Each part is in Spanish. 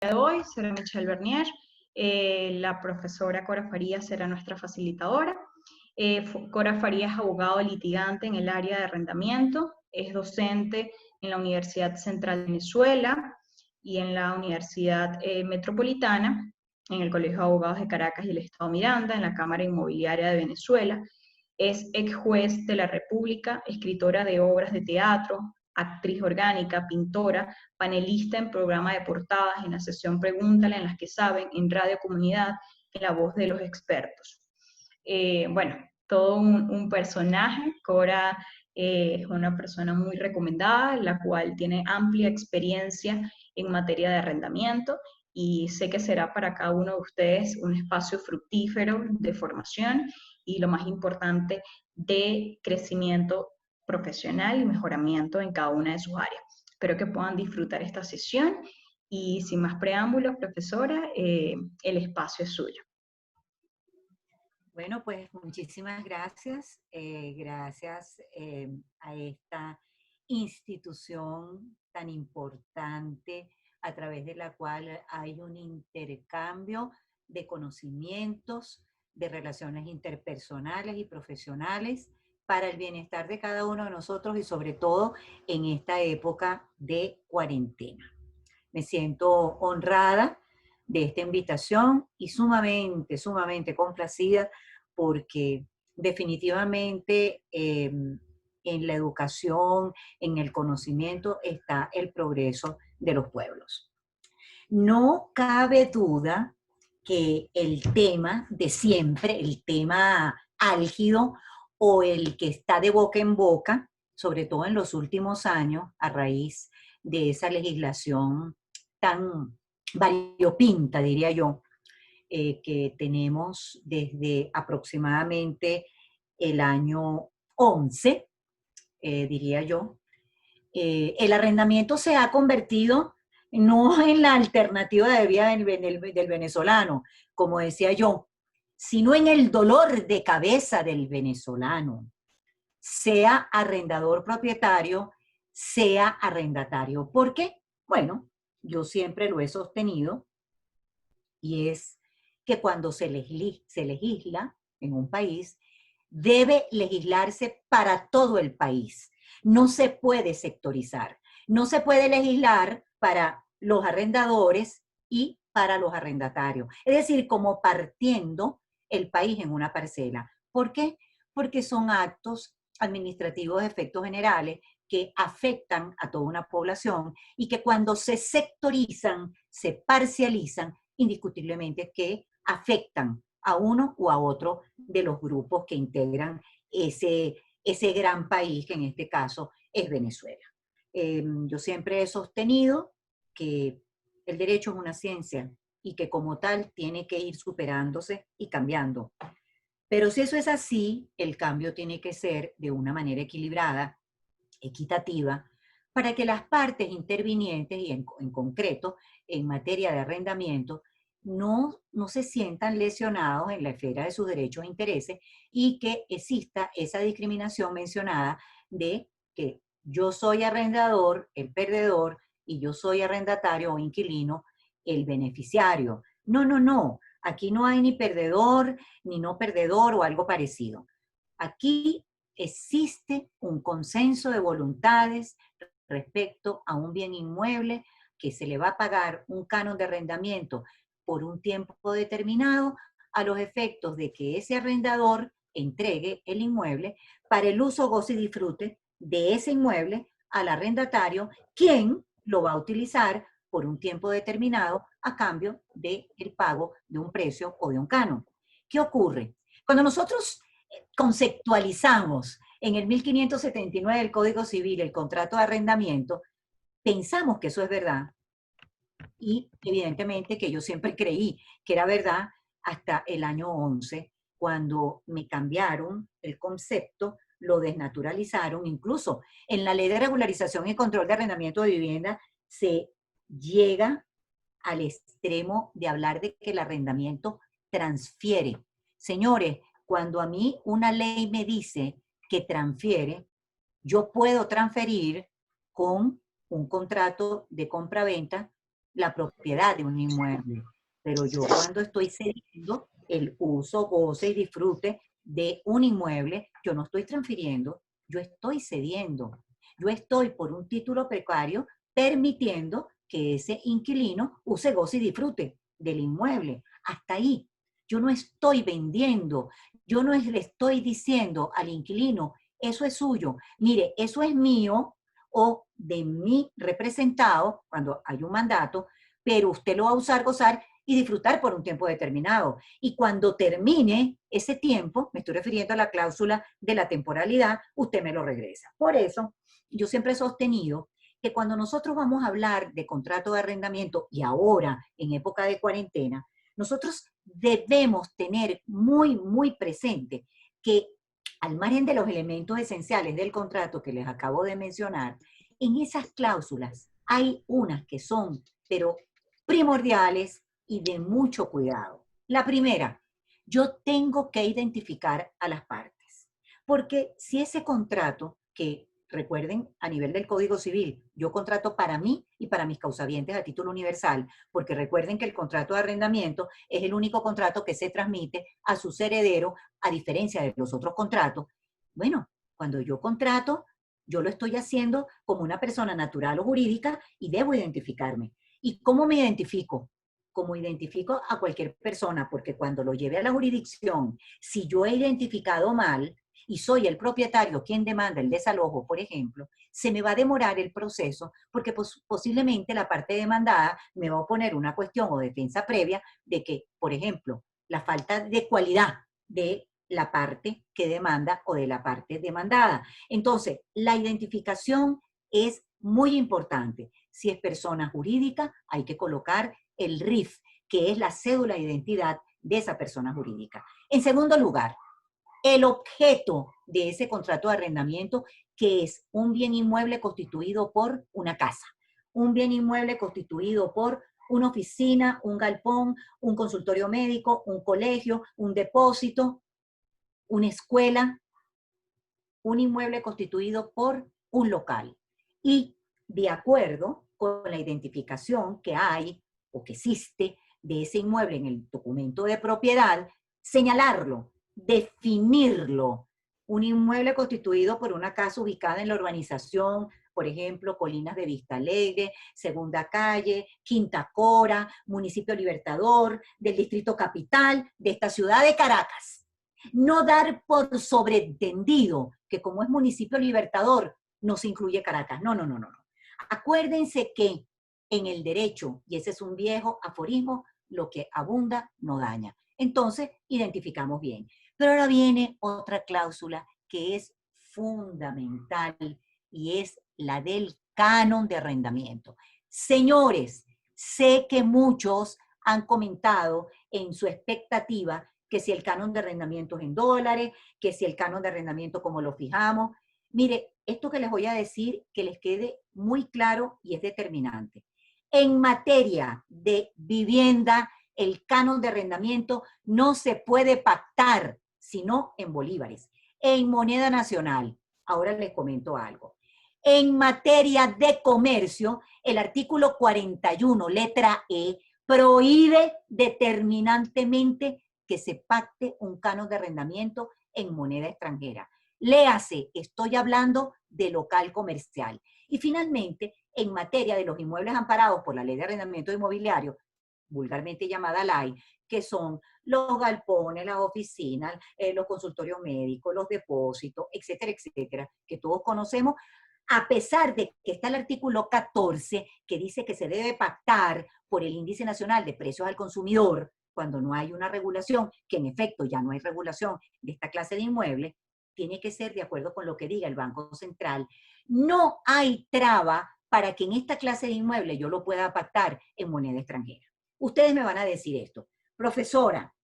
de hoy será Michelle Bernier. La profesora Cora Farías será nuestra facilitadora. Cora Farías es abogado litigante en el área de arrendamiento, es docente en la Universidad Central de Venezuela y en la Universidad Metropolitana, en el Colegio de Abogados de Caracas y el Estado Miranda, en la Cámara Inmobiliaria de Venezuela. Es ex juez de la República, escritora de obras de teatro, actriz orgánica, pintora, panelista en programa de portadas, en la sesión Pregúntale, en las que saben, en Radio Comunidad, en La Voz de los Expertos. Bueno, todo un personaje. Cora es una persona muy recomendada, la cual tiene amplia experiencia en materia de arrendamiento y sé que será para cada uno de ustedes un espacio fructífero de formación y lo más importante, de crecimiento profesional y mejoramiento en cada una de sus áreas. Espero que puedan disfrutar esta sesión y sin más preámbulos, profesora, el espacio es suyo. Bueno, pues muchísimas gracias. Gracias a esta institución tan importante a través de la cual hay un intercambio de conocimientos, de relaciones interpersonales y profesionales para el bienestar de cada uno de nosotros y sobre todo en esta época de cuarentena. Me siento honrada de esta invitación y sumamente complacida porque definitivamente en la educación, en el conocimiento está el progreso de los pueblos. No cabe duda que el tema de siempre, el tema álgido o el que está de boca en boca, sobre todo en los últimos años, a raíz de esa legislación tan variopinta, diría yo, que tenemos desde aproximadamente el año 11, diría yo. El arrendamiento se ha convertido no en la alternativa de vida del venezolano, como decía yo, sino en el dolor de cabeza del venezolano, sea arrendador propietario, sea arrendatario. ¿Por qué? Bueno, yo siempre lo he sostenido y es que cuando se legisla en un país, debe legislarse para todo el país. No se puede sectorizar. No se puede legislar para los arrendadores y para los arrendatarios. Es decir, como partiendo el país en una parcela. ¿Por qué? Porque son actos administrativos de efectos generales que afectan a toda una población y que cuando se sectorizan, se parcializan, indiscutiblemente que afectan a uno o a otro de los grupos que integran ese gran país que en este caso es Venezuela. Yo siempre he sostenido que el derecho es una ciencia y que como tal tiene que ir superándose y cambiando. Pero si eso es así, el cambio tiene que ser de una manera equilibrada, equitativa, para que las partes intervinientes, y en concreto en materia de arrendamiento, no se sientan lesionados en la esfera de sus derechos e intereses y que exista esa discriminación mencionada de que yo soy arrendador, el perdedor, y yo soy arrendatario o inquilino, el beneficiario. No, no, no. Aquí no hay ni perdedor, ni no perdedor o algo parecido. Aquí existe un consenso de voluntades respecto a un bien inmueble que se le va a pagar un canon de arrendamiento por un tiempo determinado a los efectos de que ese arrendador entregue el inmueble para el uso, goce y disfrute de ese inmueble al arrendatario, quien lo va a utilizar por un tiempo determinado a cambio del pago de un precio o de un canon. ¿Qué ocurre? Cuando nosotros conceptualizamos en el 1579 del Código Civil el contrato de arrendamiento, pensamos que eso es verdad. Y evidentemente que yo siempre creí que era verdad hasta el año 11, cuando me cambiaron el concepto, lo desnaturalizaron. Incluso en la Ley de Regularización y Control de Arrendamiento de Vivienda se llega al extremo de hablar de que el arrendamiento transfiere. Señores, cuando a mí una ley me dice que transfiere, yo puedo transferir con un contrato de compra-venta la propiedad de un inmueble. Pero yo cuando estoy cediendo el uso, goce y disfrute de un inmueble, yo no estoy transfiriendo, yo estoy cediendo. Yo estoy por un título precario permitiendo que ese inquilino use, goce y disfrute del inmueble. Hasta ahí. Yo no estoy vendiendo, yo no le estoy diciendo al inquilino, eso es suyo, mire, eso es mío o de mi representado cuando hay un mandato, pero usted lo va a usar, gozar y disfrutar por un tiempo determinado. Y cuando termine ese tiempo, me estoy refiriendo a la cláusula de la temporalidad, usted me lo regresa. Por eso, yo siempre he sostenido que cuando nosotros vamos a hablar de contrato de arrendamiento y ahora en época de cuarentena, nosotros debemos tener muy presente que al margen de los elementos esenciales del contrato que les acabo de mencionar, en esas cláusulas hay unas que son, pero primordiales y de mucho cuidado. La primera, yo tengo que identificar a las partes, porque si ese contrato, que recuerden a nivel del Código Civil, yo contrato para mí y para mis causavientes a título universal, porque recuerden que el contrato de arrendamiento es el único contrato que se transmite a sus herederos, a diferencia de los otros contratos. Bueno, cuando yo contrato, yo lo estoy haciendo como una persona natural o jurídica y debo identificarme. ¿Y cómo me identifico? Como identifico a cualquier persona, porque cuando lo lleve a la jurisdicción, si yo he identificado mal y soy el propietario quien demanda el desalojo, por ejemplo, se me va a demorar el proceso porque posiblemente la parte demandada me va a oponer una cuestión o defensa previa de que, por ejemplo, la falta de cualidad de la parte que demanda o de la parte demandada. Entonces, la identificación es muy importante. Si es persona jurídica, hay que colocar el RIF, que es la cédula de identidad de esa persona jurídica. En segundo lugar, el objeto de ese contrato de arrendamiento, que es un bien inmueble constituido por una casa, un bien inmueble constituido por una oficina, un galpón, un consultorio médico, un colegio, un depósito, una escuela, un inmueble constituido por un local. Y de acuerdo con la identificación que hay o que existe de ese inmueble en el documento de propiedad, señalarlo, definirlo. Un inmueble constituido por una casa ubicada en la urbanización, por ejemplo, Colinas de Vista Alegre, Segunda Calle, Quinta Cora, Municipio Libertador, del Distrito Capital, de esta ciudad de Caracas. No dar por sobreentendido que como es municipio libertador, no se incluye Caracas. No. Acuérdense que en el derecho, y ese es un viejo aforismo, lo que abunda no daña. Entonces, identificamos bien. Pero ahora viene otra cláusula que es fundamental y es la del canon de arrendamiento. Señores, sé que muchos han comentado en su expectativa que si el canon de arrendamiento es en dólares, que si el canon de arrendamiento como lo fijamos. Mire, esto que les voy a decir, que les quede muy claro y es determinante. En materia de vivienda, el canon de arrendamiento no se puede pactar, sino en bolívares, en moneda nacional. Ahora les comento algo. En materia de comercio, el artículo 41, letra E, prohíbe determinantemente que se pacte un canon de arrendamiento en moneda extranjera. Léase, estoy hablando de local comercial. Y finalmente, en materia de los inmuebles amparados por la Ley de Arrendamiento Inmobiliario, vulgarmente llamada LAI, que son los galpones, las oficinas, los consultorios médicos, los depósitos, etcétera, etcétera, que todos conocemos, a pesar de que está el artículo 14, que dice que se debe pactar por el Índice Nacional de Precios al Consumidor, cuando no hay una regulación, que en efecto ya no hay regulación de esta clase de inmuebles, tiene que ser de acuerdo con lo que diga el Banco Central. No hay traba para que en esta clase de inmuebles yo lo pueda pactar en moneda extranjera. Ustedes me van a decir esto, profesora,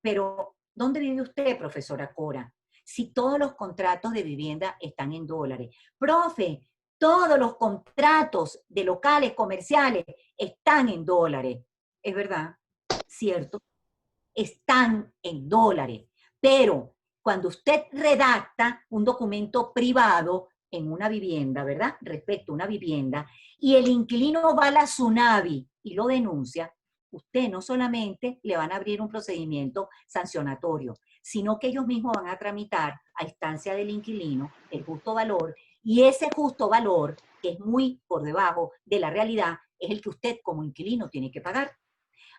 pero ¿dónde vive usted, profesora Cora? Si todos los contratos de vivienda están en dólares. Profe, todos los contratos de locales comerciales están en dólares. Es verdad, cierto, están en dólares. Pero cuando usted redacta un documento privado en una vivienda, ¿verdad? Respecto a una vivienda, y el inquilino va a la SUNAVI y lo denuncia, usted no solamente le van a abrir un procedimiento sancionatorio, sino que ellos mismos van a tramitar a instancia del inquilino el justo valor, y ese justo valor, que es muy por debajo de la realidad, es el que usted como inquilino tiene que pagar.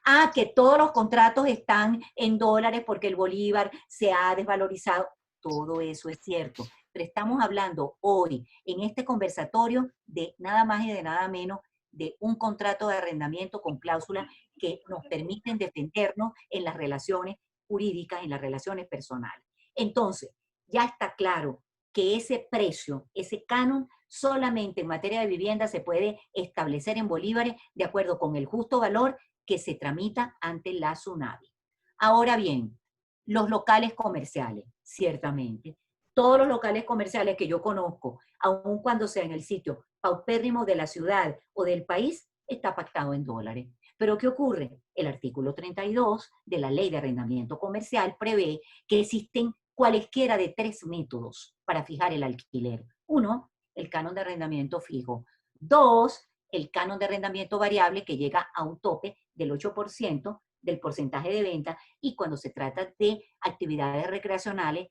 Ah, que todos los contratos están en dólares porque el bolívar se ha desvalorizado. Todo eso es cierto, pero estamos hablando hoy en este conversatorio de nada más y de nada menos de un contrato de arrendamiento con cláusulas que nos permiten defendernos en las relaciones jurídicas, en las relaciones personales. Entonces, ya está claro que ese precio, ese canon, solamente en materia de vivienda se puede establecer en bolívares de acuerdo con el justo valor que se tramita ante la SUNAVI. Ahora bien, los locales comerciales, ciertamente. Todos los locales comerciales que yo conozco, aun cuando sea en el sitio paupérrimo de la ciudad o del país, está pactado en dólares. Pero ¿qué ocurre? El artículo 32 de la Ley de Arrendamiento Comercial prevé que existen cualesquiera de 3 métodos para fijar el alquiler. 1, el canon de arrendamiento fijo. 2, el canon de arrendamiento variable que llega a un tope del 8% del porcentaje de venta, y cuando se trata de actividades recreacionales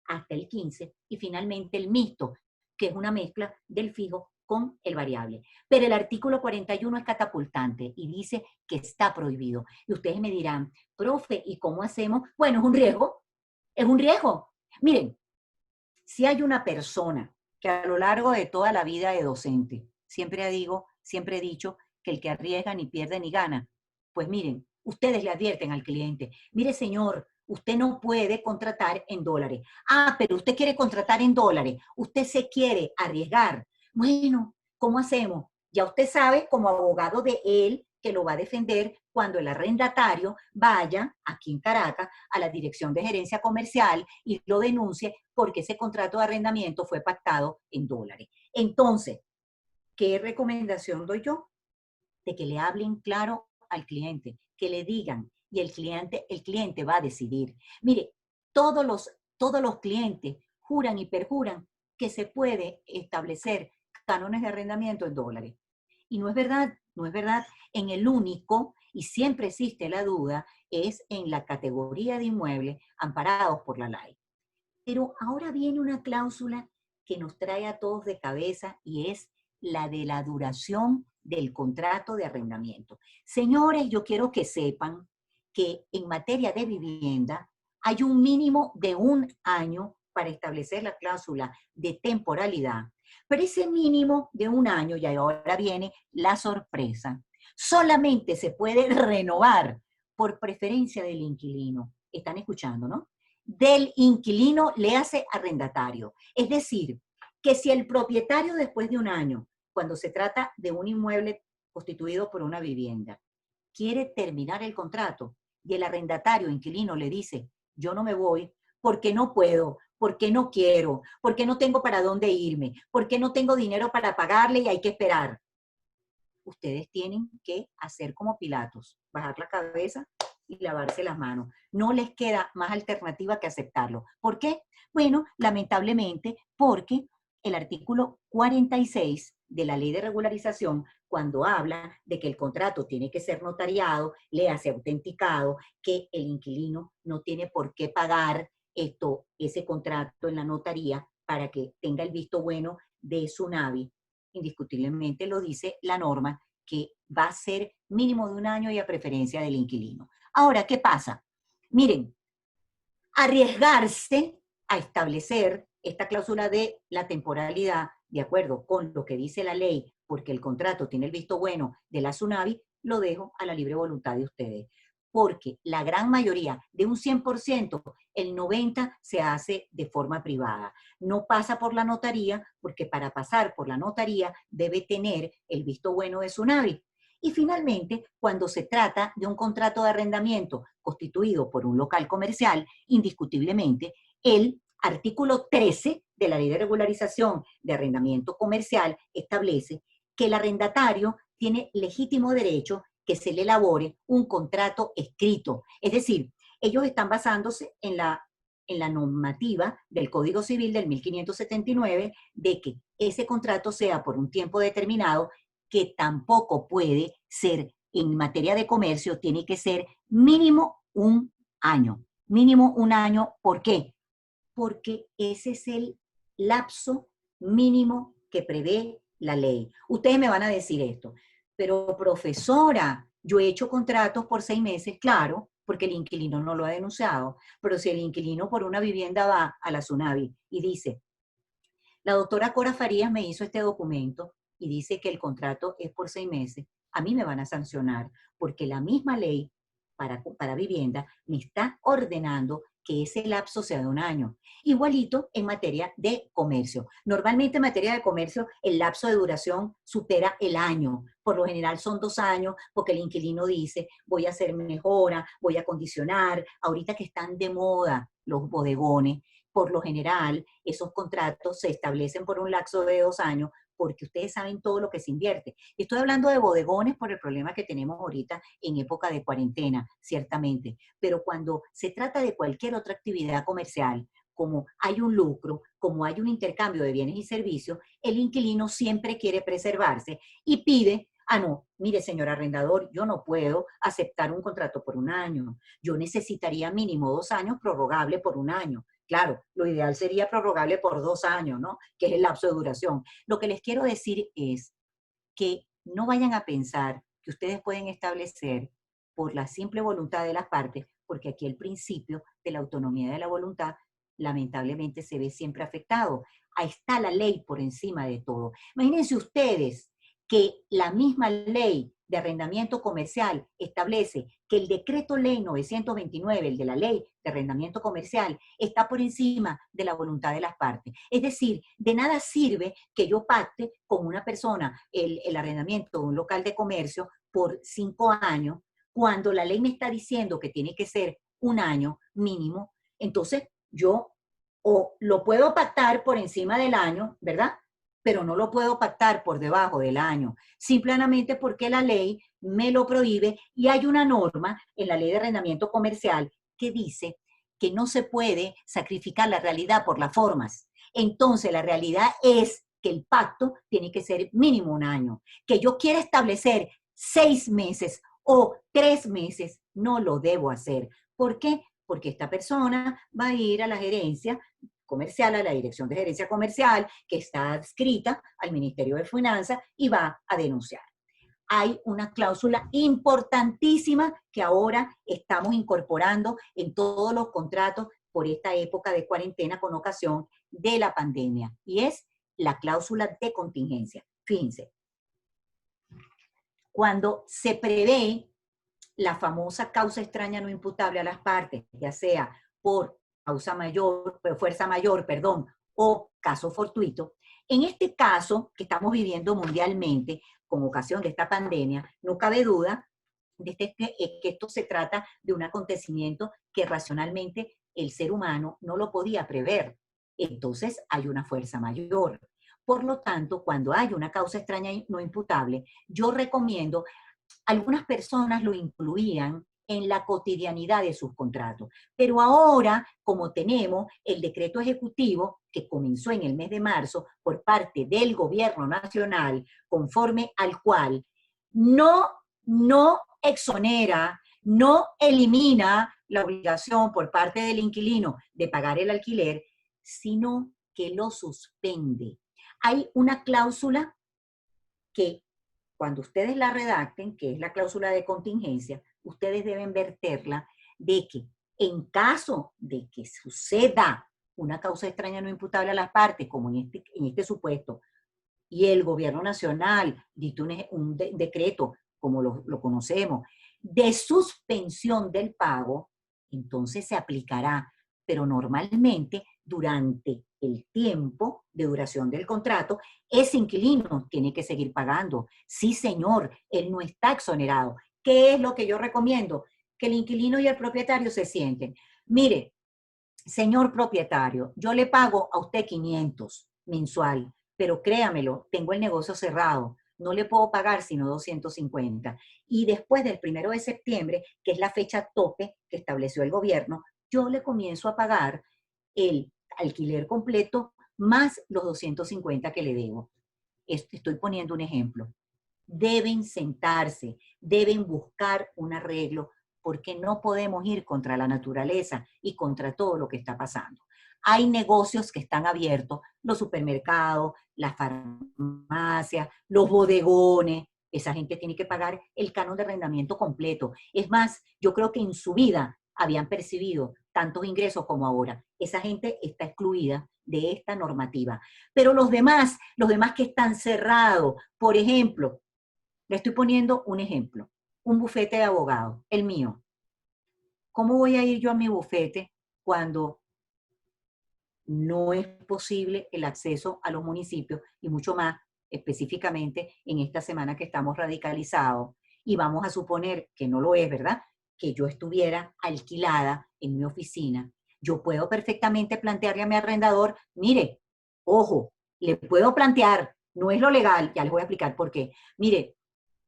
hasta el 15%, y finalmente el mixto, que es una mezcla del fijo con el variable. Pero el artículo 41 es catapultante y dice que está prohibido. Y ustedes me dirán, profe, ¿y cómo hacemos? Bueno, es un riesgo, es un riesgo. Miren, si hay una persona que a lo largo de toda la vida de docente, siempre he dicho que el que arriesga ni pierde ni gana. Pues miren, ustedes le advierten al cliente, mire señor, usted no puede contratar en dólares. Ah, pero usted quiere contratar en dólares, usted se quiere arriesgar. Bueno, ¿cómo hacemos? Ya usted sabe, como abogado de él, que lo va a defender cuando el arrendatario vaya aquí en Caracas a la Dirección de Gerencia Comercial y lo denuncie porque ese contrato de arrendamiento fue pactado en dólares. Entonces, ¿qué recomendación doy yo? De que le hablen claro al cliente, que le digan, y el cliente va a decidir. Mire, todos los clientes juran y perjuran que se puede establecer cánones de arrendamiento en dólares. Y no es verdad, no es verdad. En el único, y siempre existe la duda, es en la categoría de inmuebles amparados por la ley. Pero ahora viene una cláusula que nos trae a todos de cabeza, y es la de la duración del contrato de arrendamiento. Señores, yo quiero que sepan que en materia de vivienda hay un mínimo de 1 año para establecer la cláusula de temporalidad. Pero ese mínimo de 1 año, y ahora viene la sorpresa, solamente se puede renovar por preferencia del inquilino. ¿Están escuchando, no? Del inquilino le hace arrendatario. Es decir, que si el propietario después de 1 año, cuando se trata de un inmueble constituido por una vivienda, quiere terminar el contrato y el arrendatario inquilino le dice, yo no me voy porque no puedo, porque no quiero, porque no tengo para dónde irme, porque no tengo dinero para pagarle y hay que esperar. Ustedes tienen que hacer como Pilatos, bajar la cabeza y lavarse las manos. No les queda más alternativa que aceptarlo. ¿Por qué? Bueno, lamentablemente, porque el artículo 46 de la Ley de Regularización, cuando habla de que el contrato tiene que ser notariado, le hace autenticado, que el inquilino no tiene por qué pagar ese contrato en la notaría para que tenga el visto bueno de SUNAVI. Indiscutiblemente lo dice la norma, que va a ser mínimo de 1 año y a preferencia del inquilino. Ahora, ¿qué pasa? Miren, arriesgarse a establecer esta cláusula de la temporalidad de acuerdo con lo que dice la ley, porque el contrato tiene el visto bueno de la SUNAVI, lo dejo a la libre voluntad de ustedes. Porque la gran mayoría, de un 100%, el 90% se hace de forma privada. No pasa por la notaría, porque para pasar por la notaría debe tener el visto bueno de SUNAVI. Y finalmente, cuando se trata de un contrato de arrendamiento constituido por un local comercial, indiscutiblemente, el artículo 13 de la Ley de Regularización de Arrendamiento Comercial establece que el arrendatario tiene legítimo derecho que se le elabore un contrato escrito. Es decir, ellos están basándose en la normativa del Código Civil del 1579 de que ese contrato sea por un tiempo determinado, que tampoco puede ser en materia de comercio tiene que ser mínimo un año. Mínimo un año, ¿por qué? Porque ese es el lapso mínimo que prevé la ley. Ustedes me van a decir esto, pero profesora, yo he hecho contratos por 6 meses, claro, porque el inquilino no lo ha denunciado, pero si el inquilino por una vivienda va a la SUNAVI y dice, la doctora Cora Farías me hizo este documento y dice que el contrato es por 6 meses, a mí me van a sancionar, porque la misma ley para vivienda me está ordenando que ese lapso sea de un año. Igualito en materia de comercio. Normalmente en materia de comercio el lapso de duración supera el año. Por lo general son 2 años porque el inquilino dice voy a hacer mejora, voy a condicionar. Ahorita que están de moda los bodegones, por lo general esos contratos se establecen por un lapso de 2 años porque ustedes saben todo lo que se invierte. Estoy hablando de bodegones por el problema que tenemos ahorita en época de cuarentena, ciertamente, pero cuando se trata de cualquier otra actividad comercial, como hay un lucro, como hay un intercambio de bienes y servicios, el inquilino siempre quiere preservarse y pide, ah, no, mire, señor arrendador, yo no puedo aceptar un contrato por un año. Yo necesitaría mínimo 2 años prorrogable por un año. Claro, lo ideal sería prorrogable por 2 años, ¿no? Que es el lapso de duración. Lo que les quiero decir es que no vayan a pensar que ustedes pueden establecer por la simple voluntad de las partes, porque aquí el principio de la autonomía de la voluntad lamentablemente se ve siempre afectado. Ahí está la ley por encima de todo. Imagínense ustedes que la misma ley de arrendamiento comercial establece que el decreto ley 929, el de la ley de arrendamiento comercial, está por encima de la voluntad de las partes. Es decir, de nada sirve que yo pacte con una persona el arrendamiento de un local de comercio por 5 años, cuando la ley me está diciendo que tiene que ser un año mínimo. Entonces yo o lo puedo pactar por encima del año, ¿verdad? Pero no lo puedo pactar por debajo del año, simplemente porque la ley me lo prohíbe y hay una norma en la ley de arrendamiento comercial que dice que no se puede sacrificar la realidad por las formas. Entonces la realidad es que el pacto tiene que ser mínimo un año. Que yo quiera establecer 6 meses o 3 meses, no lo debo hacer. ¿Por qué? Porque esta persona va a ir a la gerencia comercial, a la Dirección de Gerencia Comercial, que está adscrita al Ministerio de Finanzas y va a denunciar. Hay una cláusula importantísima que ahora estamos incorporando en todos los contratos por esta época de cuarentena con ocasión de la pandemia, y es la cláusula de contingencia. Fíjense, cuando se prevé la famosa causa extraña no imputable a las partes, ya sea por causa mayor, fuerza mayor, perdón, o caso fortuito. En este caso que estamos viviendo mundialmente, con ocasión de esta pandemia, no cabe duda de que esto se trata de un acontecimiento que racionalmente el ser humano no lo podía prever. Entonces hay una fuerza mayor. Por lo tanto, cuando hay una causa extraña no imputable, yo recomiendo, algunas personas lo incluían en la cotidianidad de sus contratos. Pero ahora, como tenemos el decreto ejecutivo que comenzó en el mes de marzo por parte del gobierno nacional, conforme al cual no exonera, no elimina la obligación por parte del inquilino de pagar el alquiler, sino que lo suspende. Hay una cláusula que cuando ustedes la redacten, que es la cláusula de contingencia, ustedes deben verterla de que en caso de que suceda una causa extraña no imputable a las partes, como en este supuesto, y el gobierno nacional dicta un decreto, como lo conocemos, de suspensión del pago, entonces se aplicará, pero normalmente durante el tiempo de duración del contrato, ese inquilino tiene que seguir pagando. Sí, señor, él no está exonerado. ¿Qué es lo que yo recomiendo? Que el inquilino y el propietario se sienten. Mire, señor propietario, yo le pago a usted 500 mensual, pero créamelo, tengo el negocio cerrado, no le puedo pagar sino 250. Y después del 1 de septiembre, que es la fecha tope que estableció el gobierno, yo le comienzo a pagar el alquiler completo más los 250 que le debo. Estoy poniendo un ejemplo. deben sentarse, deben buscar un arreglo, porque no podemos ir contra la naturaleza y contra todo lo que está pasando. Hay negocios que están abiertos, los supermercados, las farmacias, los bodegones. Esa gente tiene que pagar el canon de arrendamiento completo. Es más, yo creo que en su vida habían percibido tantos ingresos como ahora. Esa gente está excluida de esta normativa. Pero los demás que están cerrados, por ejemplo, le estoy poniendo un ejemplo, un bufete de abogados, el mío. ¿Cómo voy a ir yo a mi bufete cuando no es posible el acceso a los municipios y mucho más específicamente en esta semana que estamos radicalizados? Y vamos a suponer que no lo es, ¿verdad? Que yo estuviera alquilada en mi oficina. Yo puedo perfectamente plantearle a mi arrendador, mire, ojo, le puedo plantear, no es lo legal, ya les voy a explicar por qué. Mire,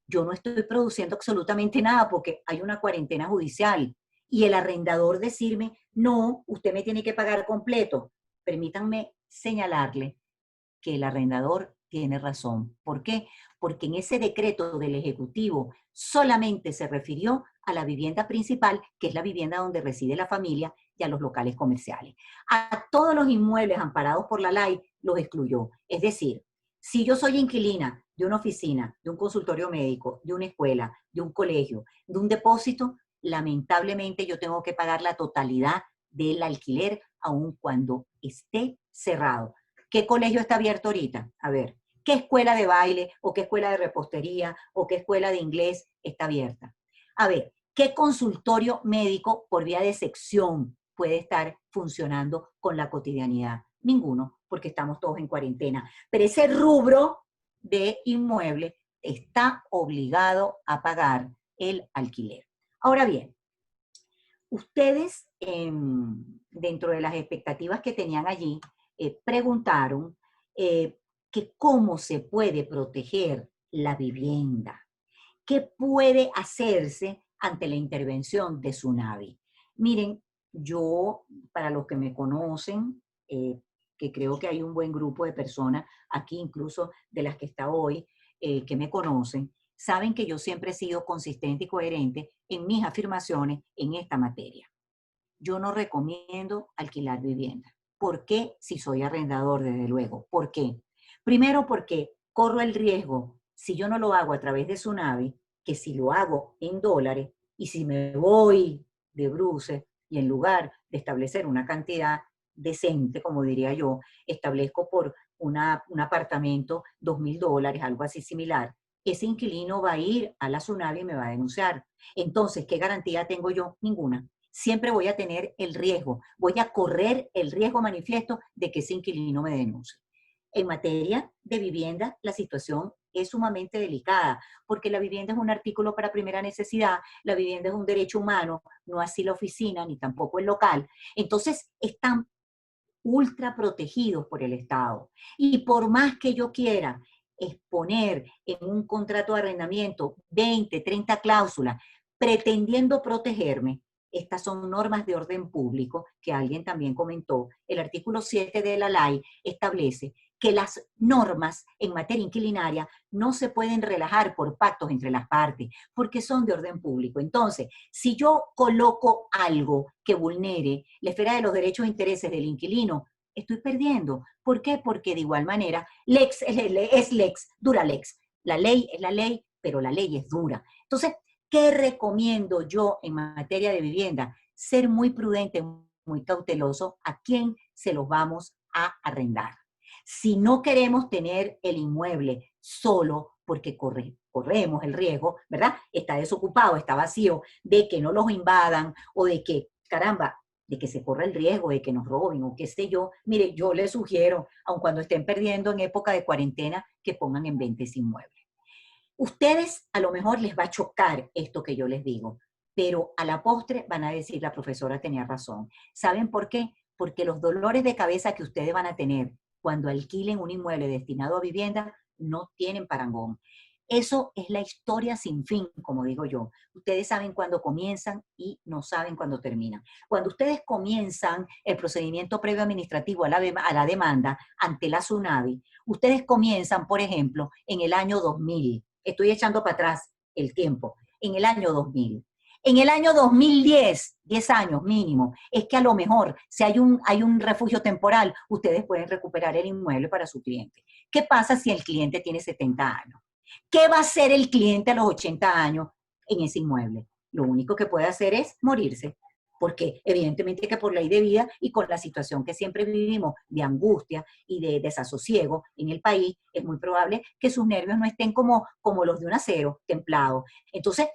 yo no estoy produciendo absolutamente nada porque hay una cuarentena judicial. Y el arrendador decirme, no, usted me tiene que pagar completo. Permítanme señalarle que el arrendador tiene razón. ¿Por qué? Porque en ese decreto del Ejecutivo solamente se refirió a la vivienda principal, que es la vivienda donde reside la familia, y a los locales comerciales. A todos los inmuebles amparados por la ley los excluyó. Es decir, si yo soy inquilina de una oficina, de un consultorio médico, de una escuela, de un colegio, de un depósito, lamentablemente yo tengo que pagar la totalidad del alquiler aun cuando esté cerrado. ¿Qué colegio está abierto ahorita? A ver, ¿qué escuela de baile o qué escuela de repostería o qué escuela de inglés está abierta? A ver, ¿qué consultorio médico por vía de sección puede estar funcionando con la cotidianidad? Ninguno, porque estamos todos en cuarentena. Pero ese rubro de inmueble está obligado a pagar el alquiler. Ahora bien, ustedes, dentro de las expectativas que tenían allí, preguntaron que cómo se puede proteger la vivienda, qué puede hacerse ante la intervención de tsunami. Miren, yo, para los que me conocen, que creo que hay un buen grupo de personas aquí, incluso de las que está hoy, que me conocen, saben que yo siempre he sido consistente y coherente en mis afirmaciones en esta materia. Yo no recomiendo alquilar vivienda. ¿Por qué? Si soy arrendador, desde luego. ¿Por qué? Primero porque corro el riesgo, si yo no lo hago a través de Tsunami, que si lo hago en dólares y si me voy de bruces y en lugar de establecer una cantidad decente, como diría yo, establezco por un apartamento $2,000, algo así similar, ese inquilino va a ir a la Tsunami y me va a denunciar. Entonces, ¿qué garantía tengo yo? Ninguna. Siempre voy a tener el riesgo, voy a correr el riesgo manifiesto de que ese inquilino me denuncie. En materia de vivienda, la situación es sumamente delicada, porque la vivienda es un artículo para primera necesidad, la vivienda es un derecho humano, no así la oficina, ni tampoco el local. Entonces, están ultra protegidos por el Estado. Y por más que yo quiera exponer en un contrato de arrendamiento 20, 30 cláusulas, pretendiendo protegerme, estas son normas de orden público que alguien también comentó. El artículo 7 de la ley establece que las normas en materia inquilinaria no se pueden relajar por pactos entre las partes, porque son de orden público. Entonces, si yo coloco algo que vulnere la esfera de los derechos e intereses del inquilino, estoy perdiendo. ¿Por qué? Porque de igual manera, lex es lex, dura lex. La ley es la ley, pero la ley es dura. Entonces, ¿qué recomiendo yo en materia de vivienda? Ser muy prudente, muy cauteloso a quién se los vamos a arrendar. Si no queremos tener el inmueble solo porque corremos el riesgo, ¿verdad? Está desocupado, está vacío, de que no los invadan o de que, caramba, de que se corra el riesgo de que nos roben o qué sé yo. Mire, yo les sugiero, aun cuando estén perdiendo en época de cuarentena, que pongan en venta ese inmueble. Ustedes a lo mejor les va a chocar esto que yo les digo, pero a la postre van a decir, la profesora tenía razón. ¿Saben por qué? Porque los dolores de cabeza que ustedes van a tener cuando alquilen un inmueble destinado a vivienda no tienen parangón. Eso es la historia sin fin, como digo yo. Ustedes saben cuándo comienzan y no saben cuándo terminan. Cuando ustedes comienzan el procedimiento previo administrativo a la demanda ante la Tsunami, ustedes comienzan, por ejemplo, en el año 2000. estoy echando para atrás el tiempo, en el año 2000. En el año 2010, 10 años mínimo, es que a lo mejor, si hay un refugio temporal, ustedes pueden recuperar el inmueble para su cliente. ¿Qué pasa si el cliente tiene 70 años? ¿Qué va a hacer el cliente a los 80 años en ese inmueble? Lo único que puede hacer es morirse, porque evidentemente que por ley de vida y con la situación que siempre vivimos de angustia y de desasosiego en el país, es muy probable que sus nervios no estén como los de un acero templado. Entonces,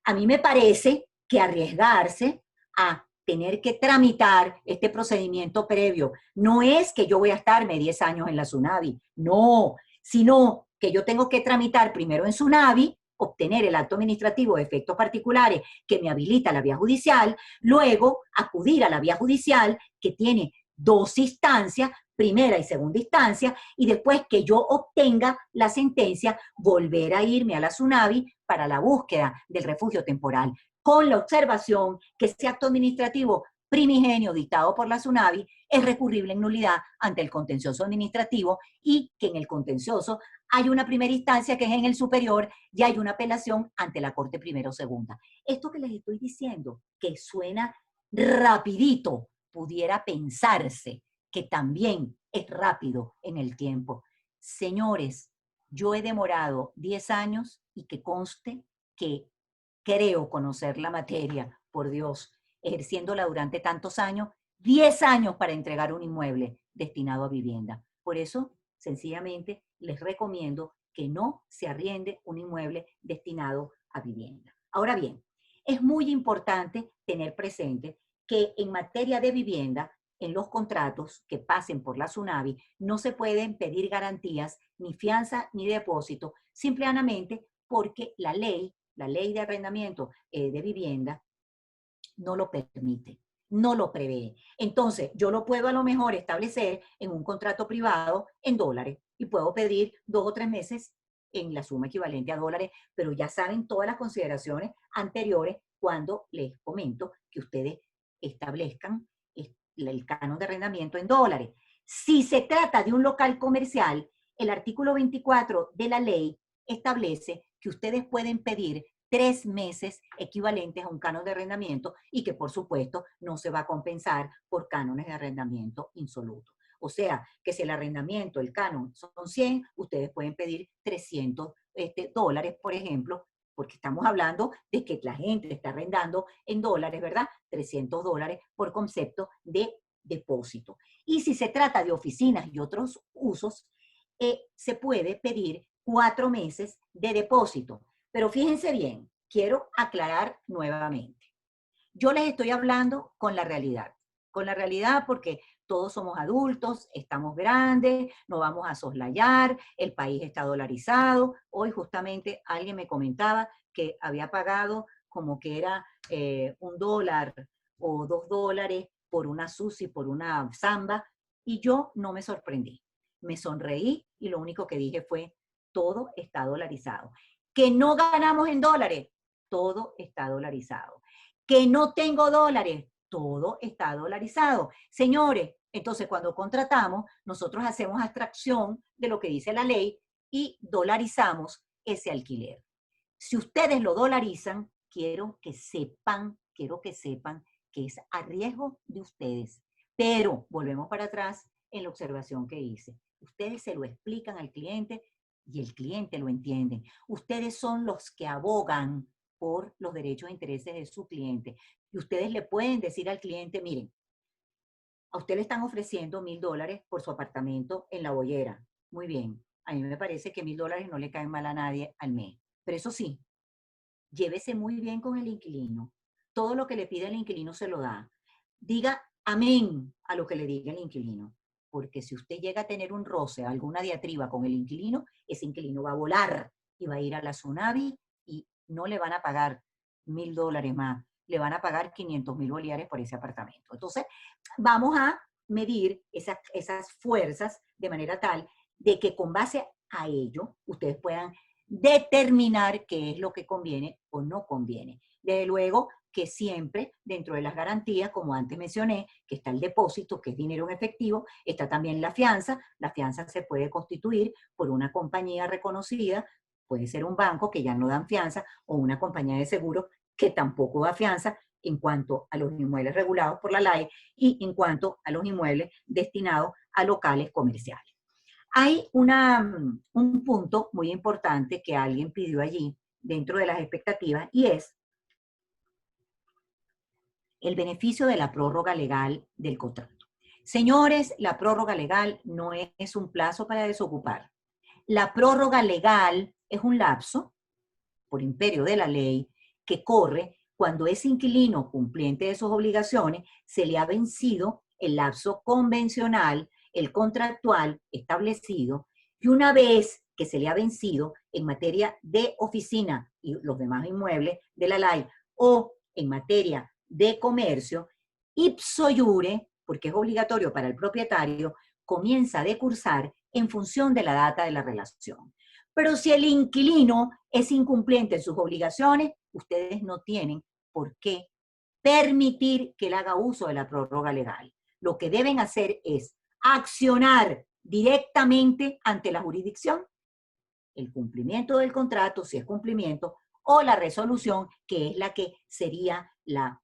a mí me parece que arriesgarse a tener que tramitar este procedimiento previo no es que yo voy a estarme 10 años en la SUNAVI, no, sino que yo tengo que tramitar primero en SUNAVI, obtener el acto administrativo de efectos particulares que me habilita la vía judicial, luego acudir a la vía judicial que tiene dos instancias, primera y segunda instancia, y después que yo obtenga la sentencia, volver a irme a la SUNAVI para la búsqueda del refugio temporal, con la observación que ese acto administrativo primigenio dictado por la SUNAVI es recurrible en nulidad ante el contencioso administrativo y que en el contencioso hay una primera instancia que es en el superior y hay una apelación ante la Corte primero o segunda. Esto que les estoy diciendo, que suena rapidito, pudiera pensarse que también es rápido en el tiempo. Señores, yo he demorado 10 años y que conste que creo conocer la materia, por Dios, ejerciéndola durante tantos años, 10 años para entregar un inmueble destinado a vivienda. Por eso, sencillamente, les recomiendo que no se arriende un inmueble destinado a vivienda. Ahora bien, es muy importante tener presente que en materia de vivienda, en los contratos que pasen por la SUNAVI, no se pueden pedir garantías, ni fianza, ni depósito, simplemente porque la ley de arrendamiento de vivienda no lo permite, no lo prevé. Entonces, yo lo puedo a lo mejor establecer en un contrato privado en dólares y puedo pedir 2 o 3 meses en la suma equivalente a dólares, pero ya saben todas las consideraciones anteriores cuando les comento que ustedes establezcan el canon de arrendamiento en dólares. Si se trata de un local comercial, el artículo 24 de la ley establece que ustedes pueden pedir 3 meses equivalentes a un canon de arrendamiento y que por supuesto no se va a compensar por cánones de arrendamiento insolutos. O sea, que si el arrendamiento, el canon son 100, ustedes pueden pedir 300 dólares, por ejemplo, porque estamos hablando de que la gente está arrendando en dólares, ¿verdad? 300 dólares por concepto de depósito. Y si se trata de oficinas y otros usos, se puede pedir 4 meses de depósito. Pero fíjense bien, quiero aclarar nuevamente. Yo les estoy hablando con la realidad porque todos somos adultos, estamos grandes, no vamos a soslayar, el país está dolarizado. Hoy justamente alguien me comentaba que había pagado como que era $1 o $2 por una sushi, por una samba, y yo no me sorprendí. Me sonreí y lo único que dije fue, todo está dolarizado. Que no ganamos en dólares, todo está dolarizado. Que no tengo dólares, todo está dolarizado. Señores, entonces cuando contratamos, nosotros hacemos abstracción de lo que dice la ley y dolarizamos ese alquiler. Si ustedes lo dolarizan, quiero que sepan que es a riesgo de ustedes. Pero volvemos para atrás en la observación que hice. Ustedes se lo explican al cliente y el cliente lo entiende. Ustedes son los que abogan por los derechos e intereses de su cliente. Y ustedes le pueden decir al cliente, miren, a usted le están ofreciendo $1,000 por su apartamento en La Bollera. Muy bien, a mí me parece que $1,000 no le caen mal a nadie al mes. Pero eso sí, llévese muy bien con el inquilino. Todo lo que le pide el inquilino se lo da. Diga amén a lo que le diga el inquilino. Porque si usted llega a tener un roce, alguna diatriba con el inquilino, ese inquilino va a volar y va a ir a la SUNAVI y no le van a pagar $1,000 más, le van a pagar 500,000 bolívares por ese apartamento. Entonces, vamos a medir esas fuerzas de manera tal de que con base a ello, ustedes puedan determinar qué es lo que conviene o no conviene. Desde luego que siempre dentro de las garantías, como antes mencioné, que está el depósito, que es dinero en efectivo, está también la fianza se puede constituir por una compañía reconocida Puede ser un banco que ya no dan fianza o una compañía de seguros que tampoco da fianza en cuanto a los inmuebles regulados por la ley y en cuanto a los inmuebles destinados a locales comerciales. Hay un punto muy importante que alguien pidió allí dentro de las expectativas y es el beneficio de la prórroga legal del contrato. Señores, la prórroga legal no es un plazo para desocupar. La prórroga legal es un lapso, por imperio de la ley, que corre cuando ese inquilino cumpliente de sus obligaciones se le ha vencido el lapso convencional, el contractual establecido, y una vez que se le ha vencido en materia de oficina y los demás inmuebles de la ley o en materia de comercio, ipso iure, porque es obligatorio para el propietario, comienza a decursar en función de la data de la relación. Pero si el inquilino es incumpliente en sus obligaciones, ustedes no tienen por qué permitir que él haga uso de la prórroga legal. Lo que deben hacer es accionar directamente ante la jurisdicción el cumplimiento del contrato, si es cumplimiento, o la resolución, que es la que sería la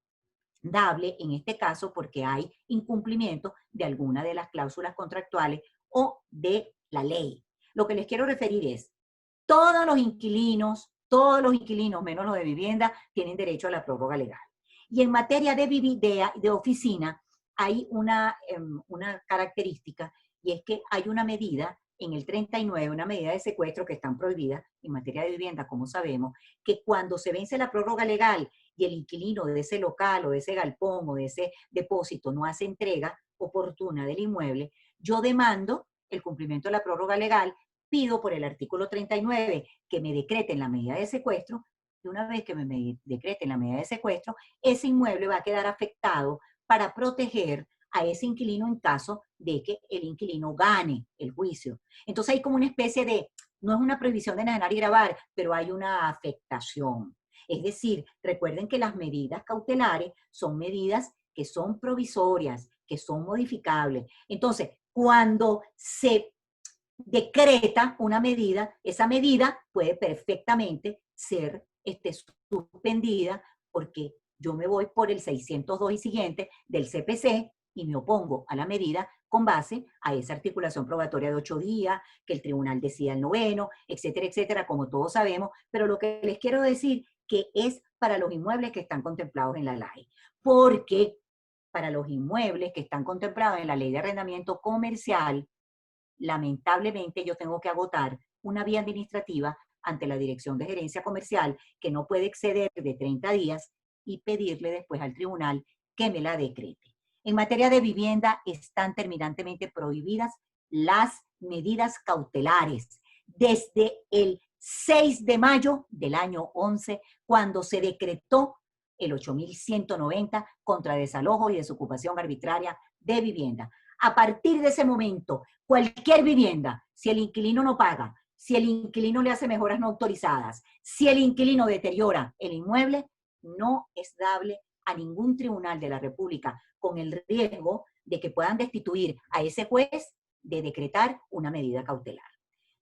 dable en este caso porque hay incumplimiento de alguna de las cláusulas contractuales o de la ley. Lo que les quiero referir es, todos los inquilinos menos los de vivienda, tienen derecho a la prórroga legal. Y en materia de oficina, hay una característica, y es que hay una medida en el 39, una medida de secuestro que están prohibidas en materia de vivienda, como sabemos, que cuando se vence la prórroga legal y el inquilino de ese local o de ese galpón o de ese depósito no hace entrega oportuna del inmueble, yo demando el cumplimiento de la prórroga legal, pido por el artículo 39 que me decreten la medida de secuestro, y una vez que me decreten la medida de secuestro, ese inmueble va a quedar afectado para proteger a ese inquilino en caso de que el inquilino gane el juicio. Entonces hay como una especie de, no es una prohibición de enajenar y gravar, pero hay una afectación. Es decir, recuerden que las medidas cautelares son medidas que son provisorias, que son modificables. Entonces, cuando se decreta una medida, esa medida puede perfectamente ser suspendida porque yo me voy por el 602 y siguiente del CPC y me opongo a la medida con base a esa articulación probatoria de 8 días, que el tribunal decida el noveno, etcétera, etcétera, como todos sabemos. Pero lo que les quiero decir que es para los inmuebles que están contemplados en la ley. Porque para los inmuebles que están contemplados en la ley de arrendamiento comercial, lamentablemente yo tengo que agotar una vía administrativa ante la Dirección de Gerencia Comercial que no puede exceder de 30 días y pedirle después al tribunal que me la decrete. En materia de vivienda están terminantemente prohibidas las medidas cautelares desde el 6 de mayo del año 11, cuando se decretó el 8.190 contra desalojo y desocupación arbitraria de vivienda. A partir de ese momento, cualquier vivienda, si el inquilino no paga, si el inquilino le hace mejoras no autorizadas, si el inquilino deteriora el inmueble, no es dable a ningún tribunal de la República, con el riesgo de que puedan destituir a ese juez de decretar una medida cautelar.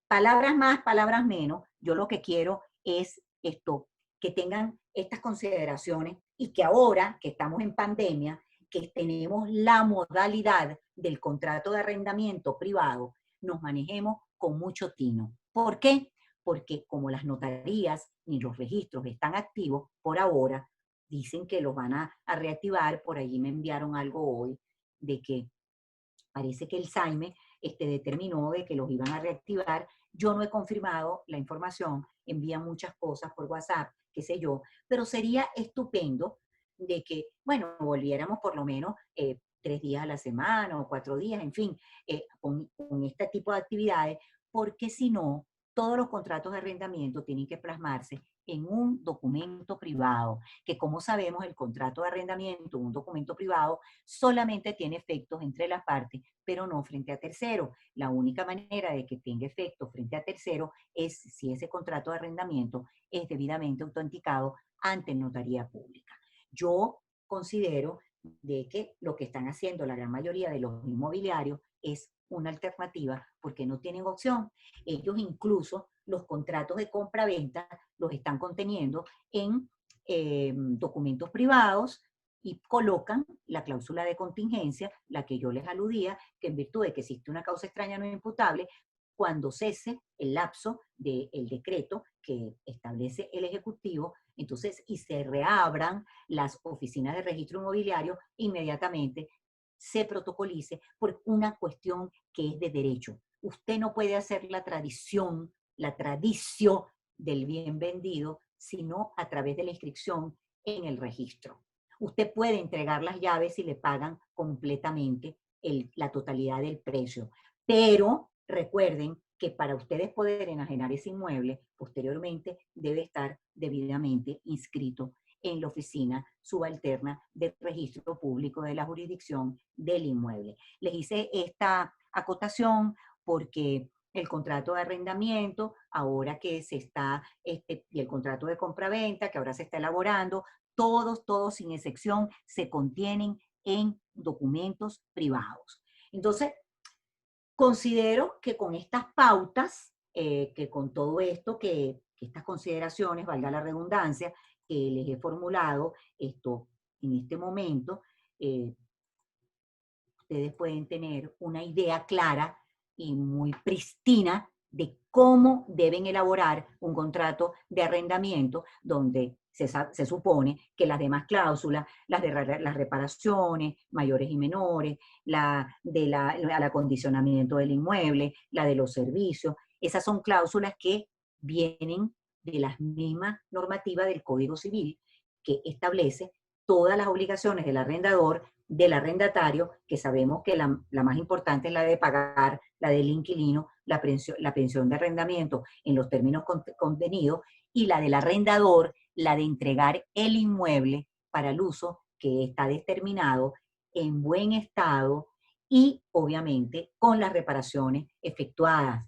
Palabras más, palabras menos, yo lo que quiero es esto, que tengan estas consideraciones y que ahora que estamos en pandemia, que tenemos la modalidad del contrato de arrendamiento privado, nos manejemos con mucho tino. ¿Por qué? Porque como las notarías ni los registros están activos por ahora, dicen que los van a reactivar. Por allí me enviaron algo hoy de que parece que el SAIME determinó de que los iban a reactivar. Yo no he confirmado la información, envían muchas cosas por WhatsApp, qué sé yo, pero sería estupendo de que, bueno, volviéramos por lo menos 3 días a la semana o 4 días, en fin, con este tipo de actividades, porque si no, todos los contratos de arrendamiento tienen que plasmarse en un documento privado, que como sabemos el contrato de arrendamiento, un documento privado, solamente tiene efectos entre las partes, pero no frente a terceros. La única manera de que tenga efecto frente a terceros es si ese contrato de arrendamiento es debidamente autenticado ante notaría pública. Yo considero de que lo que están haciendo la gran mayoría de los inmobiliarios es una alternativa porque no tienen opción. Ellos incluso los contratos de compra-venta los están conteniendo en documentos privados y colocan la cláusula de contingencia, la que yo les aludía, que en virtud de que existe una causa extraña no imputable, cuando cese el lapso del decreto que establece el Ejecutivo, entonces, y se reabran las oficinas de registro inmobiliario, inmediatamente se protocolice por una cuestión que es de derecho. Usted no puede hacer la tradición del bien vendido, sino a través de la inscripción en el registro. Usted puede entregar las llaves si le pagan completamente la totalidad del precio, pero recuerden que para ustedes poder enajenar ese inmueble, posteriormente debe estar debidamente inscrito en la oficina subalterna del registro público de la jurisdicción del inmueble. Les hice esta acotación porque el contrato de arrendamiento, ahora que se está, y el contrato de compraventa, que ahora se está elaborando, todos sin excepción se contienen en documentos privados. Entonces, considero que con estas pautas, que con todo esto, que estas consideraciones, valga la redundancia, que les he formulado en este momento, ustedes pueden tener una idea clara y muy pristina de cómo deben elaborar un contrato de arrendamiento donde se supone que las demás cláusulas, las reparaciones mayores y menores, al acondicionamiento del inmueble, la de los servicios, esas son cláusulas que vienen de las mismas normativas del Código Civil que establece todas las obligaciones del arrendador, del arrendatario, que sabemos que la más importante es la de pagar, la del inquilino, la pensión de arrendamiento en los términos contenidos, y la del arrendador, la de entregar el inmueble para el uso que está determinado en buen estado y obviamente con las reparaciones efectuadas.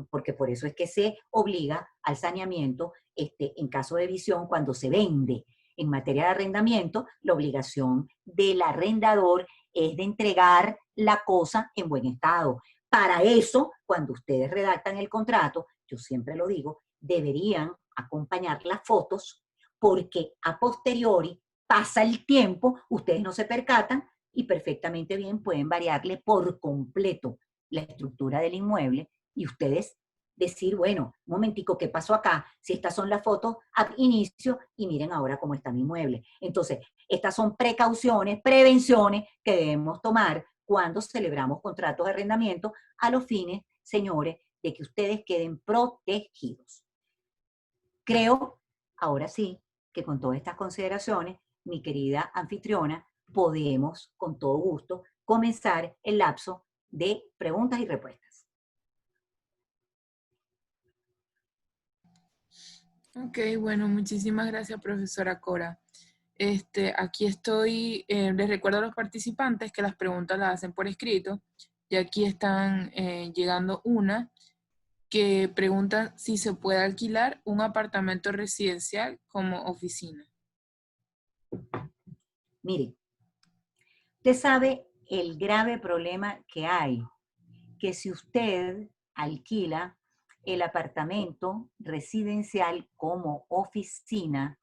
Porque por eso es que se obliga al saneamiento en caso de evicción cuando se vende. En materia de arrendamiento, la obligación del arrendador es de entregar la cosa en buen estado. Para eso, cuando ustedes redactan el contrato, yo siempre lo digo, deberían acompañar las fotos, porque a posteriori pasa el tiempo, ustedes no se percatan y perfectamente bien pueden variarle por completo la estructura del inmueble y ustedes decir, bueno, un momentico, ¿qué pasó acá? Si estas son las fotos al inicio y miren ahora cómo está mi inmueble. Entonces, estas son precauciones, prevenciones que debemos tomar cuando celebramos contratos de arrendamiento a los fines, señores, de que ustedes queden protegidos. Creo, ahora sí, que con todas estas consideraciones, mi querida anfitriona, podemos, con todo gusto, comenzar el lapso de preguntas y respuestas. Ok, bueno, muchísimas gracias, profesora Cora. Aquí estoy, les recuerdo a los participantes que las preguntas las hacen por escrito, y aquí están llegando una que pregunta si se puede alquilar un apartamento residencial como oficina. Mire, usted sabe el grave problema que hay, que si usted alquila el apartamento residencial como oficina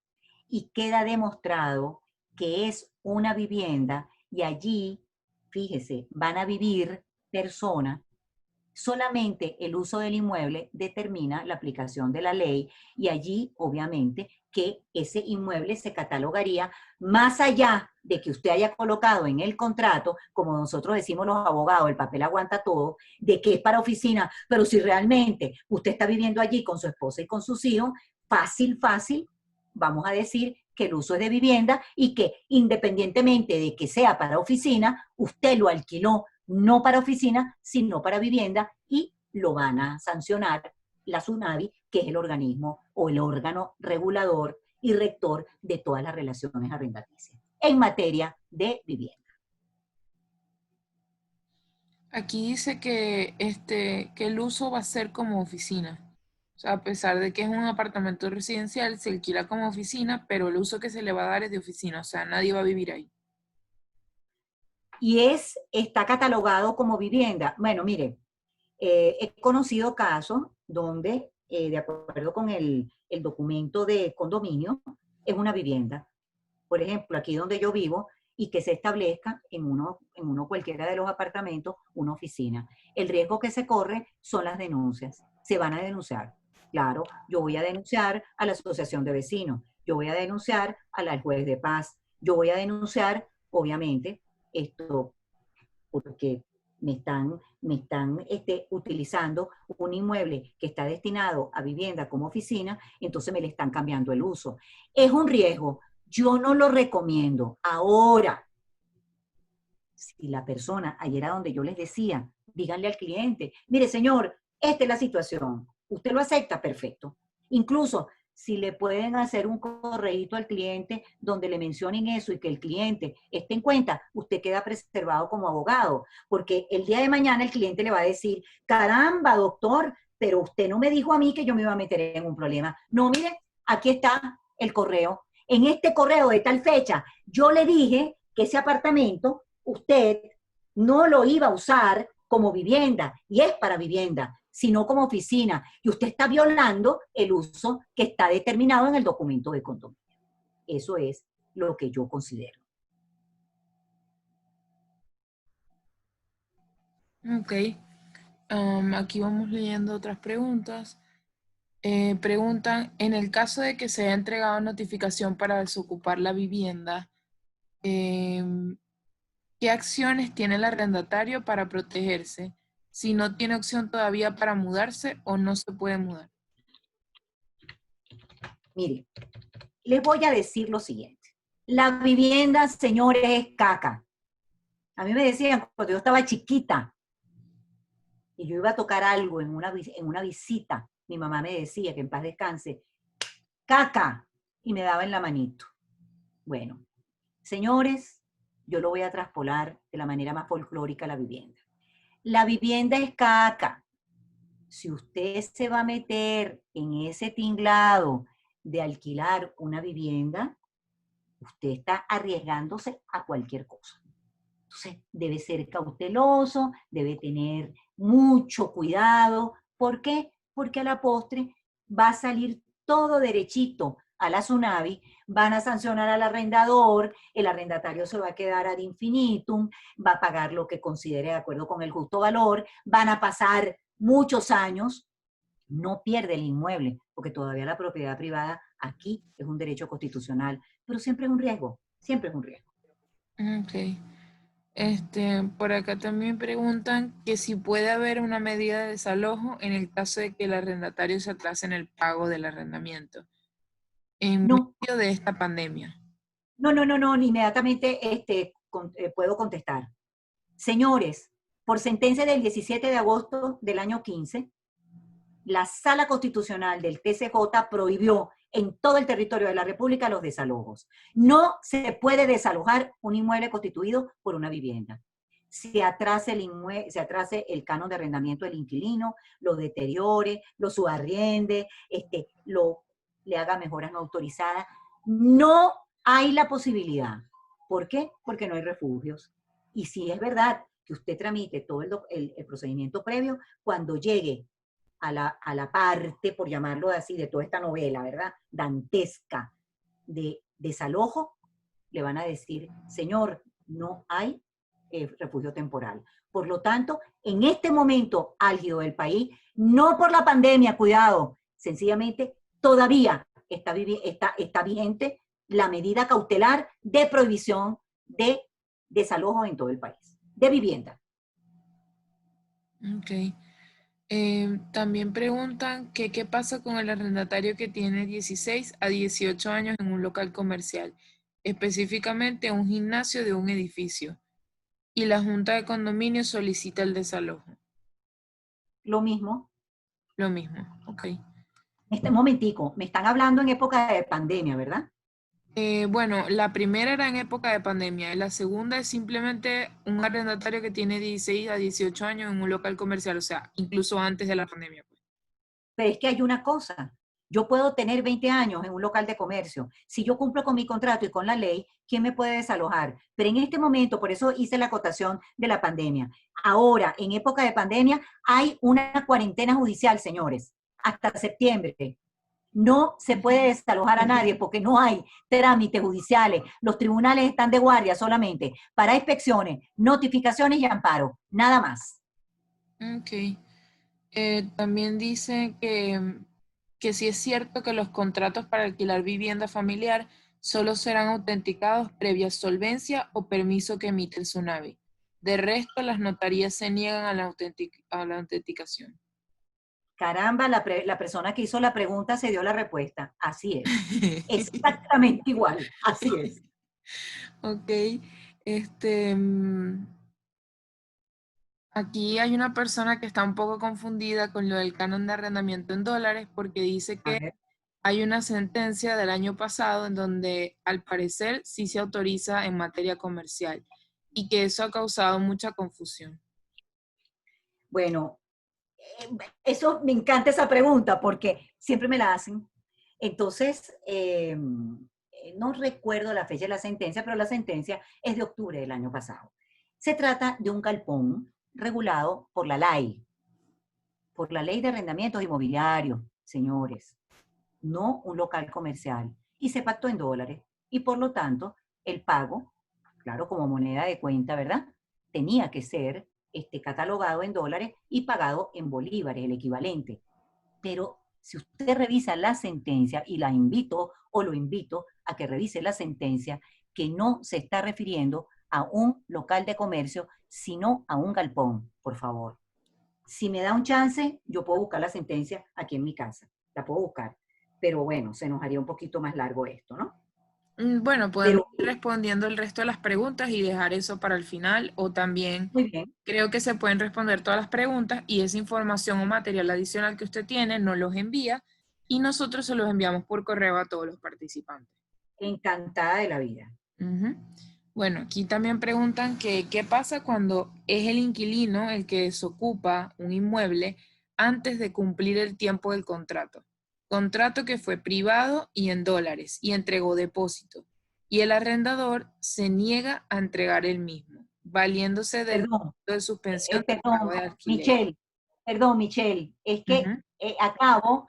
y queda demostrado que es una vivienda y allí, fíjese, van a vivir personas, solamente el uso del inmueble determina la aplicación de la ley y allí, obviamente, que ese inmueble se catalogaría más allá de que usted haya colocado en el contrato, como nosotros decimos los abogados, el papel aguanta todo, de que es para oficina, pero si realmente usted está viviendo allí con su esposa y con sus hijos, fácil, vamos a decir que el uso es de vivienda y que independientemente de que sea para oficina, usted lo alquiló no para oficina, sino para vivienda, y lo van a sancionar la SUNAVI, que es el organismo o el órgano regulador y rector de todas las relaciones arrendaticias en materia de vivienda. Aquí dice que el uso va a ser como oficina. O sea, a pesar de que es un apartamento residencial, se alquila como oficina, pero el uso que se le va a dar es de oficina. O sea, nadie va a vivir ahí. y está catalogado como vivienda. Bueno, mire, he conocido casos donde, de acuerdo con el documento de condominio, es una vivienda. Por ejemplo, aquí donde yo vivo, y que se establezca en uno cualquiera de los apartamentos una oficina. El riesgo que se corre son las denuncias. Se van a denunciar. Claro, yo voy a denunciar a la asociación de vecinos, yo voy a denunciar a la juez de paz, yo voy a denunciar, obviamente, esto porque me están utilizando un inmueble que está destinado a vivienda como oficina, entonces me le están cambiando el uso. Es un riesgo. Yo no lo recomiendo. Ahora, si la persona, ayer era donde yo les decía, díganle al cliente, mire señor, esta es la situación. ¿Usted lo acepta? Perfecto. Incluso si le pueden hacer un correíto al cliente donde le mencionen eso y que el cliente esté en cuenta, usted queda preservado como abogado, porque el día de mañana el cliente le va a decir, caramba, doctor, pero usted no me dijo a mí que yo me iba a meter en un problema. No, mire, aquí está el correo. En este correo de tal fecha, yo le dije que ese apartamento usted no lo iba a usar como vivienda, y es para vivienda, sino como oficina, y usted está violando el uso que está determinado en el documento de condominio. Eso es lo que yo considero. Ok. Aquí vamos leyendo otras preguntas. Preguntan, en el caso de que se haya entregado notificación para desocupar la vivienda, ¿qué acciones tiene el arrendatario para protegerse si no tiene opción todavía para mudarse o no se puede mudar? Mire, les voy a decir lo siguiente. La vivienda, señores, es caca. A mí me decían cuando yo estaba chiquita y yo iba a tocar algo en una visita, mi mamá me decía que en paz descanse, caca, y me daba en la manito. Bueno, señores, yo lo voy a traspolar de la manera más folclórica a la vivienda. La vivienda es caca. Si usted se va a meter en ese tinglado de alquilar una vivienda, usted está arriesgándose a cualquier cosa. Entonces, debe ser cauteloso, debe tener mucho cuidado. ¿Por qué? Porque a la postre va a salir todo derechito a la Tsunavi, van a sancionar al arrendador, el arrendatario se va a quedar ad infinitum, va a pagar lo que considere de acuerdo con el justo valor, van a pasar muchos años, no pierde el inmueble, porque todavía la propiedad privada aquí es un derecho constitucional, pero siempre es un riesgo, siempre es un riesgo. Ok. Por acá también preguntan que si puede haber una medida de desalojo en el caso de que el arrendatario se atrase en el pago del arrendamiento en No, medio de esta pandemia. no, inmediatamente puedo contestar. Señores, por sentencia del 17 de agosto del año 15, la Sala Constitucional del TCJ prohibió en todo el territorio de la República los desalojos. No se puede desalojar un inmueble constituido por una vivienda. Se atrase el canon de arrendamiento del inquilino, lo deteriore, lo subarriende, le haga mejoras no autorizadas. No hay la posibilidad. ¿Por qué? Porque no hay refugios. Y si es verdad que usted tramite todo el procedimiento previo, cuando llegue a la parte, por llamarlo así, de toda esta novela, ¿verdad? Dantesca de desalojo, le van a decir, señor, no hay refugio temporal. Por lo tanto, en este momento álgido del país, no por la pandemia, cuidado, sencillamente todavía está vigente la medida cautelar de prohibición de desalojo en todo el país, de vivienda. Ok. También preguntan que qué pasa con el arrendatario que tiene 16 a 18 años en un local comercial, específicamente un gimnasio de un edificio, y la junta de condominio solicita el desalojo. Lo mismo. Lo mismo, ok. Momentico, me están hablando en época de pandemia, ¿verdad? Bueno, la primera era en época de pandemia y la segunda es simplemente un arrendatario que tiene 16 a 18 años en un local comercial, o sea, incluso antes de la pandemia. Pero es que hay una cosa, Yo puedo tener 20 años en un local de comercio. Si yo cumplo con mi contrato y con la ley, ¿quién me puede desalojar? Pero en este momento, por eso hice la acotación de la pandemia. Ahora, en época de pandemia, hay una cuarentena judicial, señores, hasta septiembre. No se puede desalojar a nadie porque no hay trámites judiciales. Los tribunales están de guardia solamente para inspecciones, notificaciones y amparo. Nada más. Ok. También dice que sí es cierto que los contratos para alquilar vivienda familiar solo serán autenticados previa solvencia o permiso que emite el SUNAVI. De resto, las notarías se niegan a a la autenticación. Caramba, la persona que hizo la pregunta se dio la respuesta. Así es. Exactamente igual. Así es. Ok. Este, mm, Aquí hay una persona que está un poco confundida con lo del canon de arrendamiento en dólares porque dice A que ver. hay una sentencia del año pasado en donde al parecer sí se autoriza en materia comercial y que eso ha causado mucha confusión. Bueno, eso me encanta esa pregunta porque siempre me la hacen. Entonces, no recuerdo la fecha de la sentencia, pero la sentencia es de octubre del año pasado. Se trata de un galpón regulado por la ley de arrendamientos inmobiliarios, señores, no un local comercial. Y se pactó en dólares. Y por lo tanto, el pago, claro, como moneda de cuenta, ¿verdad? Tenía que ser catalogado en dólares y pagado en bolívares, el equivalente. Pero si usted revisa la sentencia, y la invito o lo invito a que revise la sentencia, que no se está refiriendo a un local de comercio, sino a un galpón, por favor. Si me da un chance, yo puedo buscar la sentencia aquí en mi casa, la puedo buscar. Pero bueno, se nos haría un poquito más largo esto, ¿no? Bueno, podemos Pero ir respondiendo el resto de las preguntas y dejar eso para el final, o también muy bien. creo que se pueden responder todas las preguntas y esa información o material adicional que usted tiene nos los envía y nosotros se los enviamos por correo a todos los participantes. Encantada de la vida. Ujú. Bueno, aquí también preguntan que qué pasa cuando es el inquilino el que desocupa un inmueble antes de cumplir el tiempo del contrato. Contrato que fue privado y en dólares y entregó depósito. Y el arrendador se niega a entregar el mismo, valiéndose del Perdón, decreto de suspensión del pago perdón, de alquiler. Michelle, es que Ujú, acabo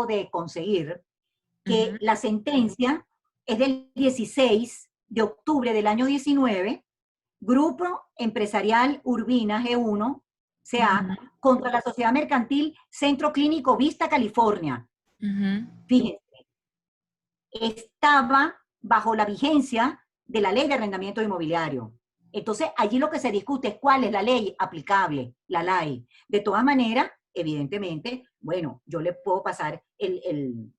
de conseguir que ujú, la sentencia es del 16 de octubre del año 19, Grupo Empresarial Urbina G1, CA, ujú, contra la Sociedad Mercantil Centro Clínico Vista, California. ujú. Fíjense, estaba bajo la vigencia de la ley de arrendamiento inmobiliario. Entonces, allí lo que se discute es cuál es la ley aplicable, la ley. De todas maneras, evidentemente, bueno, yo le puedo pasar el,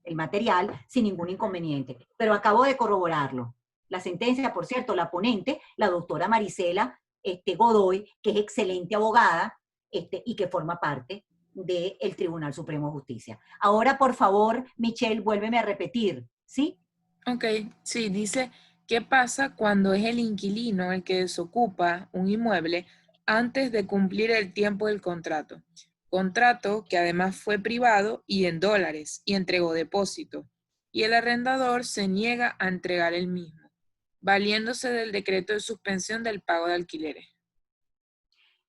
el material sin ningún inconveniente, pero acabo de corroborarlo. La sentencia, por cierto, la ponente, la doctora Marisela Godoy, que es excelente abogada y que forma parte del Tribunal Supremo de Justicia. Ahora, por favor, Michelle, vuélveme a repetir, ¿sí? Ok, sí, dice, ¿qué pasa cuando es el inquilino el que desocupa un inmueble antes de cumplir el tiempo del contrato? Contrato que además fue privado y en dólares y entregó depósito. Y el arrendador se niega a entregar el mismo, valiéndose del decreto de suspensión del pago de alquileres.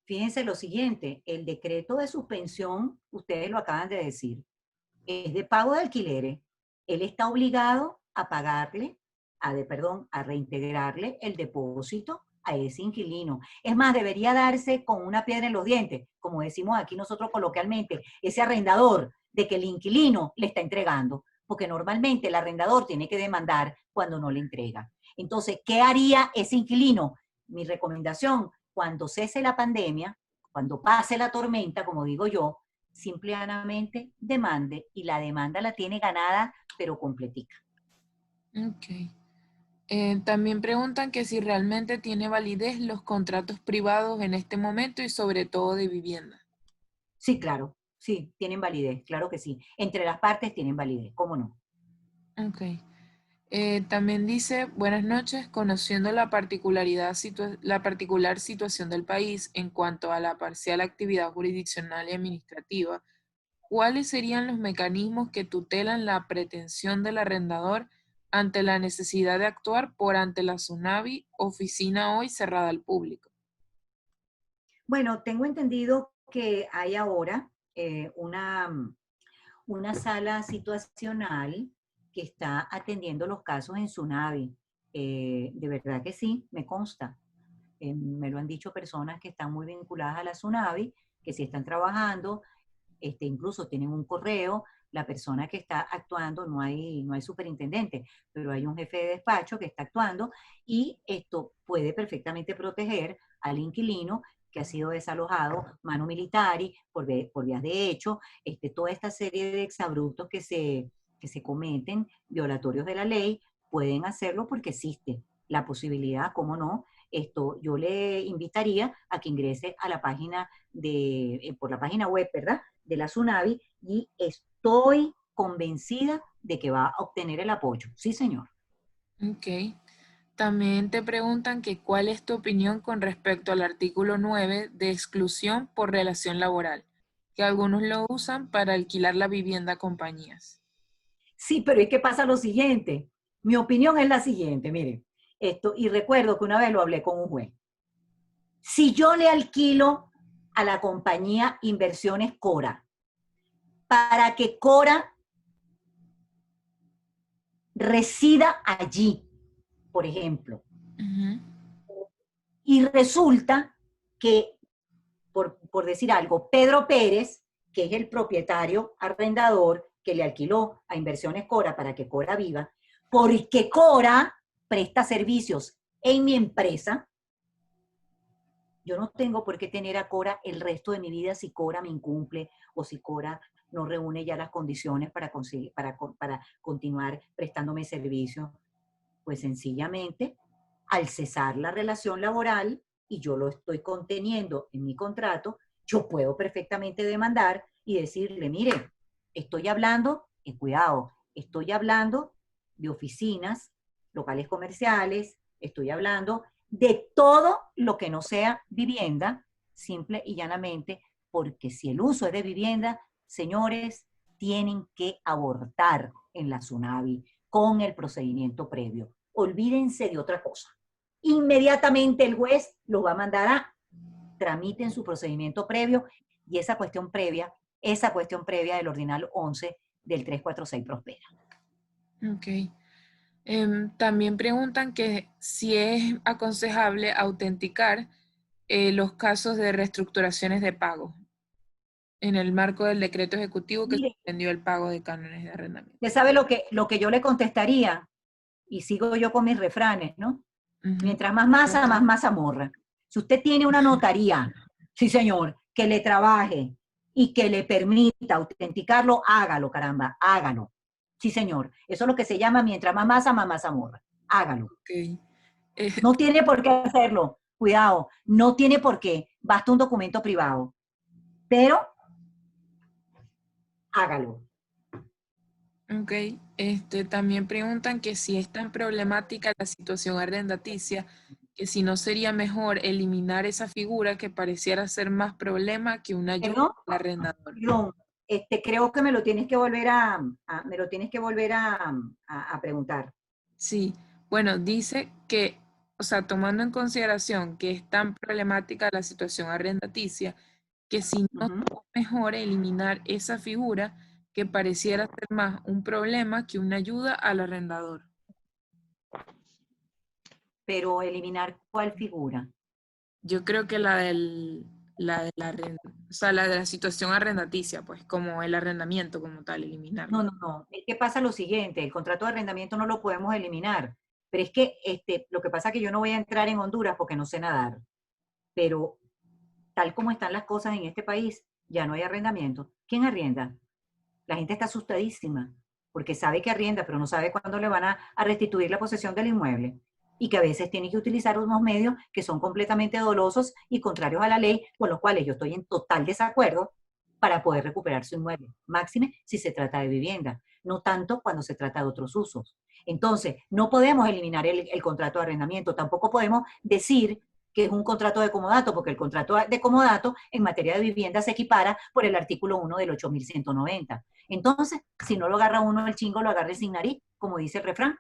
Fíjense lo siguiente, el decreto de suspensión, ustedes lo acaban de decir, es de pago de alquileres. Él está obligado a pagarle, a reintegrarle el depósito a ese inquilino. Es más, debería darse con una piedra en los dientes, como decimos aquí nosotros coloquialmente, ese arrendador de que el inquilino le está entregando, porque normalmente el arrendador tiene que demandar cuando no le entrega. Entonces, ¿qué haría ese inquilino? Mi recomendación, cuando cese la pandemia, cuando pase la tormenta, como digo yo, simplemente demande y la demanda la tiene ganada, pero completica. Ok. También preguntan que si realmente tiene validez los contratos privados en este momento y sobre todo de vivienda. Sí, claro, sí, tienen validez, claro que sí. Entre las partes tienen validez, ¿cómo no? Ok. También dice, buenas noches, conociendo la particular situación del país en cuanto a la parcial actividad jurisdiccional y administrativa, ¿cuáles serían los mecanismos que tutelan la pretensión del arrendador ante la necesidad de actuar por ante la SUNAVI, oficina hoy cerrada al público? Bueno, tengo entendido que hay ahora una sala situacional que está atendiendo los casos en SUNAVI. De verdad que sí, me consta. Me lo han dicho personas que están muy vinculadas a la SUNAVI, que sí están trabajando, incluso tienen un correo, la persona que está actuando, no hay superintendente, pero hay un jefe de despacho que está actuando y esto puede perfectamente proteger al inquilino que ha sido desalojado, mano militari, por vías de hecho, toda esta serie de exabruptos que se cometen, violatorios de la ley, pueden hacerlo porque existe la posibilidad, cómo no. Yo le invitaría a que ingrese a la página por la página web, ¿verdad?, de la SUNAVI, y estoy convencida de que va a obtener el apoyo. Sí, señor. Ok. También te preguntan que cuál es tu opinión con respecto al artículo 9 de exclusión por relación laboral, que algunos lo usan para alquilar la vivienda a compañías. Sí, pero es que pasa lo siguiente. Mi opinión es la siguiente, mire, y recuerdo que una vez lo hablé con un juez. Si yo le alquilo a la compañía Inversiones Cora, para que Cora resida allí, por ejemplo, y resulta que, por decir algo, Pedro Pérez, que es el propietario arrendador que le alquiló a Inversiones Cora para que Cora viva, porque Cora presta servicios en mi empresa, yo no tengo por qué tener a Cora el resto de mi vida si Cora me incumple o si Cora no reúne ya las condiciones para continuar prestándome servicios. Pues sencillamente, al cesar la relación laboral, y yo lo estoy conteniendo en mi contrato, yo puedo perfectamente demandar y decirle, mire, estoy hablando, cuidado, estoy hablando de oficinas, locales comerciales, estoy hablando de todo lo que no sea vivienda, simple y llanamente, porque si el uso es de vivienda, señores, tienen que abortar en la SUNAVI con el procedimiento previo. Olvídense de otra cosa. Inmediatamente el juez lo va a mandar a tramiten su procedimiento previo y esa cuestión previa del ordinal 11 del 346 prospera. Ok. También preguntan que si es aconsejable autenticar los casos de reestructuraciones de pago en el marco del decreto ejecutivo que suspendió el pago de cánones de arrendamiento. ¿Usted sabe lo que yo le contestaría? Y sigo yo con mis refranes, ¿no? Mientras más masa morra. Si usted tiene una notaría, sí señor, que le trabaje y que le permita autenticarlo, hágalo, caramba, hágalo. Sí señor, eso es lo que se llama mientras más masa morra. Hágalo. Okay. No tiene por qué hacerlo, cuidado, no tiene por qué, basta un documento privado, pero hágalo. Ok, también preguntan que si es tan problemática la situación arrendaticia, que si no sería mejor eliminar esa figura que pareciera ser más problema que una ayuda al arrendador. Perdón, creo que me lo tienes que volver a preguntar. Sí, bueno, dice que, o sea, tomando en consideración que es tan problemática la situación arrendaticia, que si no es mejor eliminar esa figura que pareciera ser más un problema que una ayuda al arrendador. Pero eliminar ¿cuál figura? Yo creo que la de la situación arrendaticia, pues como el arrendamiento como tal, eliminarlo. No. Es que pasa lo siguiente, el contrato de arrendamiento no lo podemos eliminar. Pero es que lo que pasa es que yo no voy a entrar en Honduras porque no sé nadar. Pero tal como están las cosas en este país, ya no hay arrendamiento. ¿Quién arrienda? La gente está asustadísima porque sabe que arrienda, pero no sabe cuándo le van a restituir la posesión del inmueble. Y que a veces tiene que utilizar unos medios que son completamente dolosos y contrarios a la ley, con los cuales yo estoy en total desacuerdo para poder recuperar su inmueble. Máxime si se trata de vivienda, no tanto cuando se trata de otros usos. Entonces, no podemos eliminar el contrato de arrendamiento, tampoco podemos decir que es un contrato de comodato, porque el contrato de comodato en materia de vivienda se equipara por el artículo 1 del 8190. Entonces, si no lo agarra uno el chingo, lo agarre sin nariz, como dice el refrán.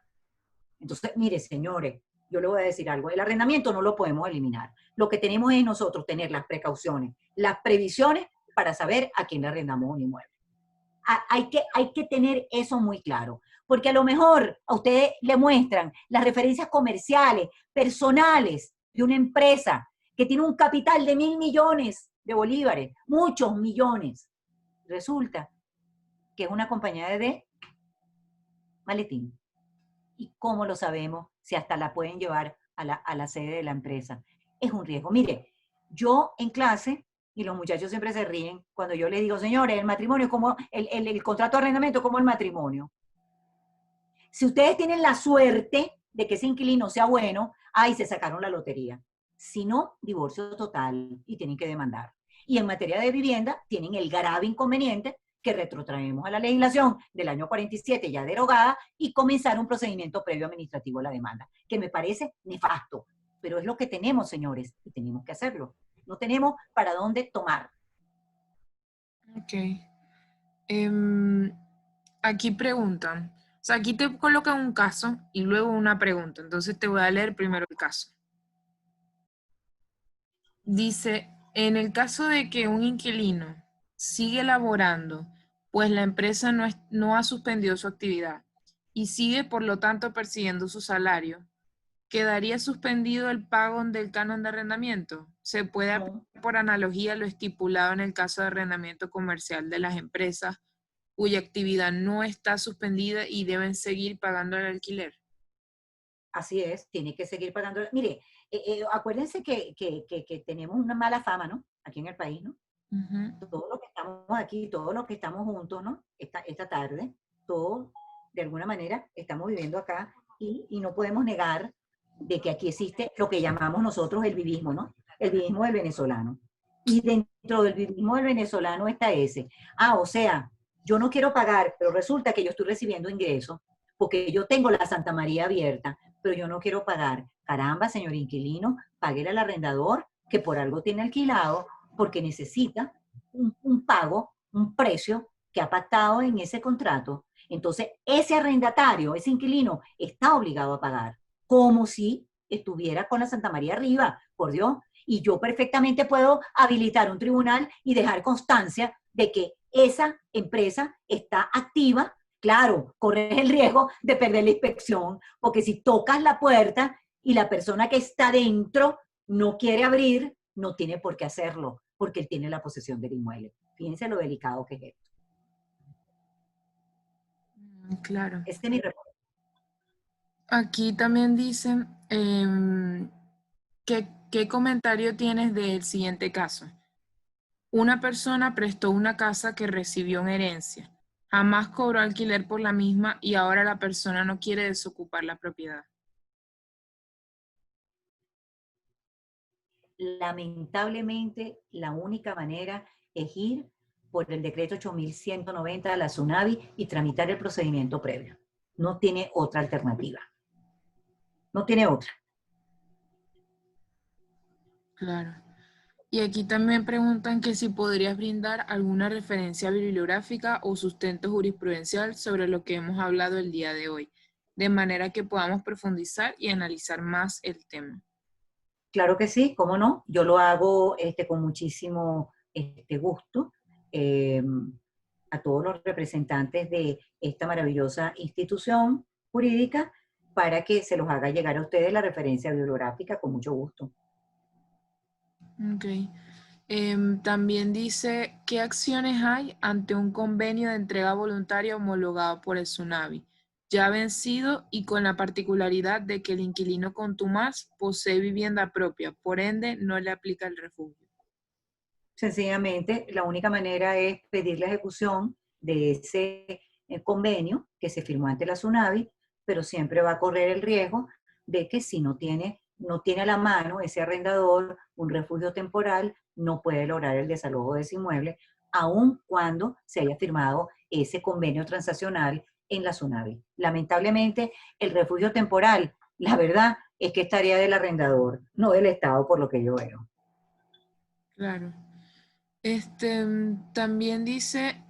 Entonces, mire, señores, yo le voy a decir algo, el arrendamiento no lo podemos eliminar. Lo que tenemos es nosotros tener las precauciones, las previsiones para saber a quién le arrendamos un inmueble. Hay que tener eso muy claro, porque a lo mejor a ustedes le muestran las referencias comerciales, personales de una empresa que tiene un capital de 1.000 millones de bolívares, muchos millones. Resulta que es una compañía de maletín. ¿Y cómo lo sabemos si hasta la pueden llevar a la sede de la empresa? Es un riesgo. Mire, yo en clase, y los muchachos siempre se ríen cuando yo les digo, señores, el matrimonio es como, el contrato de arrendamiento es como el matrimonio. Si ustedes tienen la suerte de que ese inquilino sea bueno, ahí se sacaron la lotería. Si no, divorcio total y tienen que demandar. Y en materia de vivienda, tienen el grave inconveniente que retrotraemos a la legislación del año 47 ya derogada y comenzar un procedimiento previo administrativo a la demanda, que me parece nefasto, pero es lo que tenemos, señores, y tenemos que hacerlo. No tenemos para dónde tomar. Ok. Aquí preguntan, o sea, aquí te colocan un caso y luego una pregunta, entonces te voy a leer primero el caso. Dice, en el caso de que un inquilino sigue laborando, pues la empresa no ha suspendido su actividad y sigue por lo tanto percibiendo su salario, ¿quedaría suspendido el pago del canon de arrendamiento? Se puede aplicar por analogía lo estipulado en el caso de arrendamiento comercial de las empresas cuya actividad no está suspendida y deben seguir pagando el alquiler. Así es, tiene que seguir pagando. Mire, acuérdense que tenemos una mala fama, ¿no? Aquí en el país, ¿no? Todos los que estamos aquí, todos los que estamos juntos, ¿no? Esta tarde, todos, de alguna manera, estamos viviendo acá y no podemos negar de que aquí existe lo que llamamos nosotros el vivismo, ¿no? El vivismo del venezolano. Y dentro del vivismo del venezolano está ese. O sea, yo no quiero pagar, pero resulta que yo estoy recibiendo ingresos porque yo tengo la Santa María abierta, pero yo no quiero pagar. Caramba, señor inquilino, páguele al arrendador que por algo tiene alquilado, porque necesita un pago, un precio que ha pactado en ese contrato. Entonces, ese arrendatario, ese inquilino, está obligado a pagar, como si estuviera con la Santa María arriba, por Dios. Y yo perfectamente puedo habilitar un tribunal y dejar constancia de que esa empresa está activa. Claro, corres el riesgo de perder la inspección, porque si tocas la puerta y la persona que está dentro no quiere abrir, no tiene por qué hacerlo, porque él tiene la posesión del inmueble. Fíjense lo delicado que es esto. Claro. Este es mi reporte. Aquí también dicen, ¿qué comentario tienes del siguiente caso? Una persona prestó una casa que recibió en herencia. Jamás cobró alquiler por la misma y ahora la persona no quiere desocupar la propiedad. Lamentablemente, la única manera es ir por el decreto 8190 a la SUNAVI y tramitar el procedimiento previo. No tiene otra alternativa. No tiene otra. Claro. Y aquí también preguntan que si podrías brindar alguna referencia bibliográfica o sustento jurisprudencial sobre lo que hemos hablado el día de hoy, de manera que podamos profundizar y analizar más el tema. Claro que sí, cómo no. Yo lo hago con muchísimo gusto a todos los representantes de esta maravillosa institución jurídica para que se los haga llegar a ustedes la referencia bibliográfica con mucho gusto. Ok. También dice, ¿qué acciones hay ante un convenio de entrega voluntaria homologado por el SUNAVI, ya vencido y con la particularidad de que el inquilino contumaz posee vivienda propia, por ende no le aplica el refugio? Sencillamente, la única manera es pedir la ejecución de ese convenio que se firmó ante la SUNAVI, pero siempre va a correr el riesgo de que si no tiene a la mano ese arrendador un refugio temporal, no puede lograr el desalojo de ese inmueble, aun cuando se haya firmado ese convenio transaccional en la SUNAVI. Lamentablemente, el refugio temporal, la verdad, es que es tarea del arrendador, no del Estado, por lo que yo veo. Claro. También dice,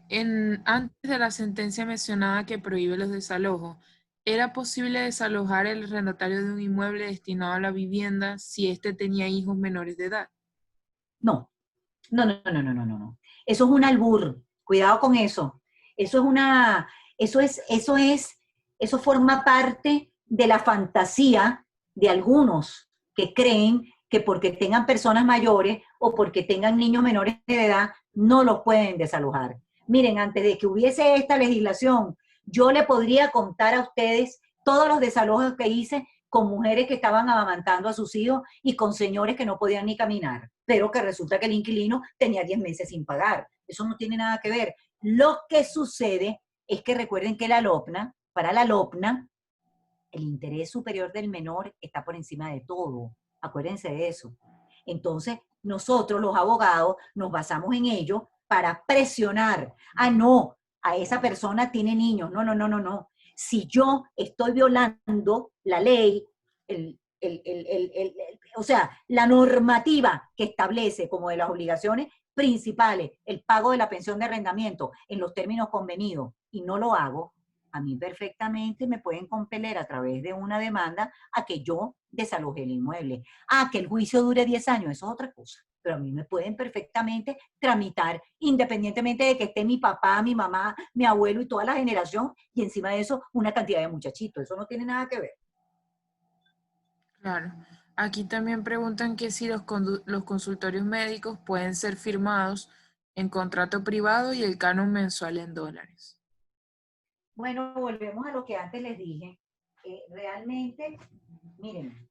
antes de la sentencia mencionada que prohíbe los desalojos, ¿era posible desalojar el arrendatario de un inmueble destinado a la vivienda si éste tenía hijos menores de edad? No, no, no, no, no, no, no, no. Eso es un albur. Cuidado con eso. Eso es una, eso forma parte de la fantasía de algunos que creen que porque tengan personas mayores o porque tengan niños menores de edad, no los pueden desalojar. Miren, antes de que hubiese esta legislación, yo le podría contar a ustedes todos los desalojos que hice con mujeres que estaban amamantando a sus hijos y con señores que no podían ni caminar, pero que resulta que el inquilino tenía 10 meses sin pagar. Eso no tiene nada que ver. Lo que sucede es que recuerden que para la LOPNA, el interés superior del menor está por encima de todo. Acuérdense de eso. Entonces, nosotros los abogados nos basamos en ello para presionar. Ah, no, a esa persona tiene niños. No, no, no, no, no. Si yo estoy violando la ley, o sea, la normativa que establece como de las obligaciones principales, el pago de la pensión de arrendamiento en los términos convenidos, y no lo hago, a mí perfectamente me pueden compeler a través de una demanda a que yo desaloje el inmueble. Ah, que el juicio dure 10 años, eso es otra cosa. Pero a mí me pueden perfectamente tramitar, independientemente de que esté mi papá, mi mamá, mi abuelo y toda la generación, y encima de eso una cantidad de muchachitos. Eso no tiene nada que ver. Claro. Aquí también preguntan que si los consultorios médicos pueden ser firmados en contrato privado y el canon mensual en dólares. Bueno, volvemos a lo que antes les dije. Realmente, miren,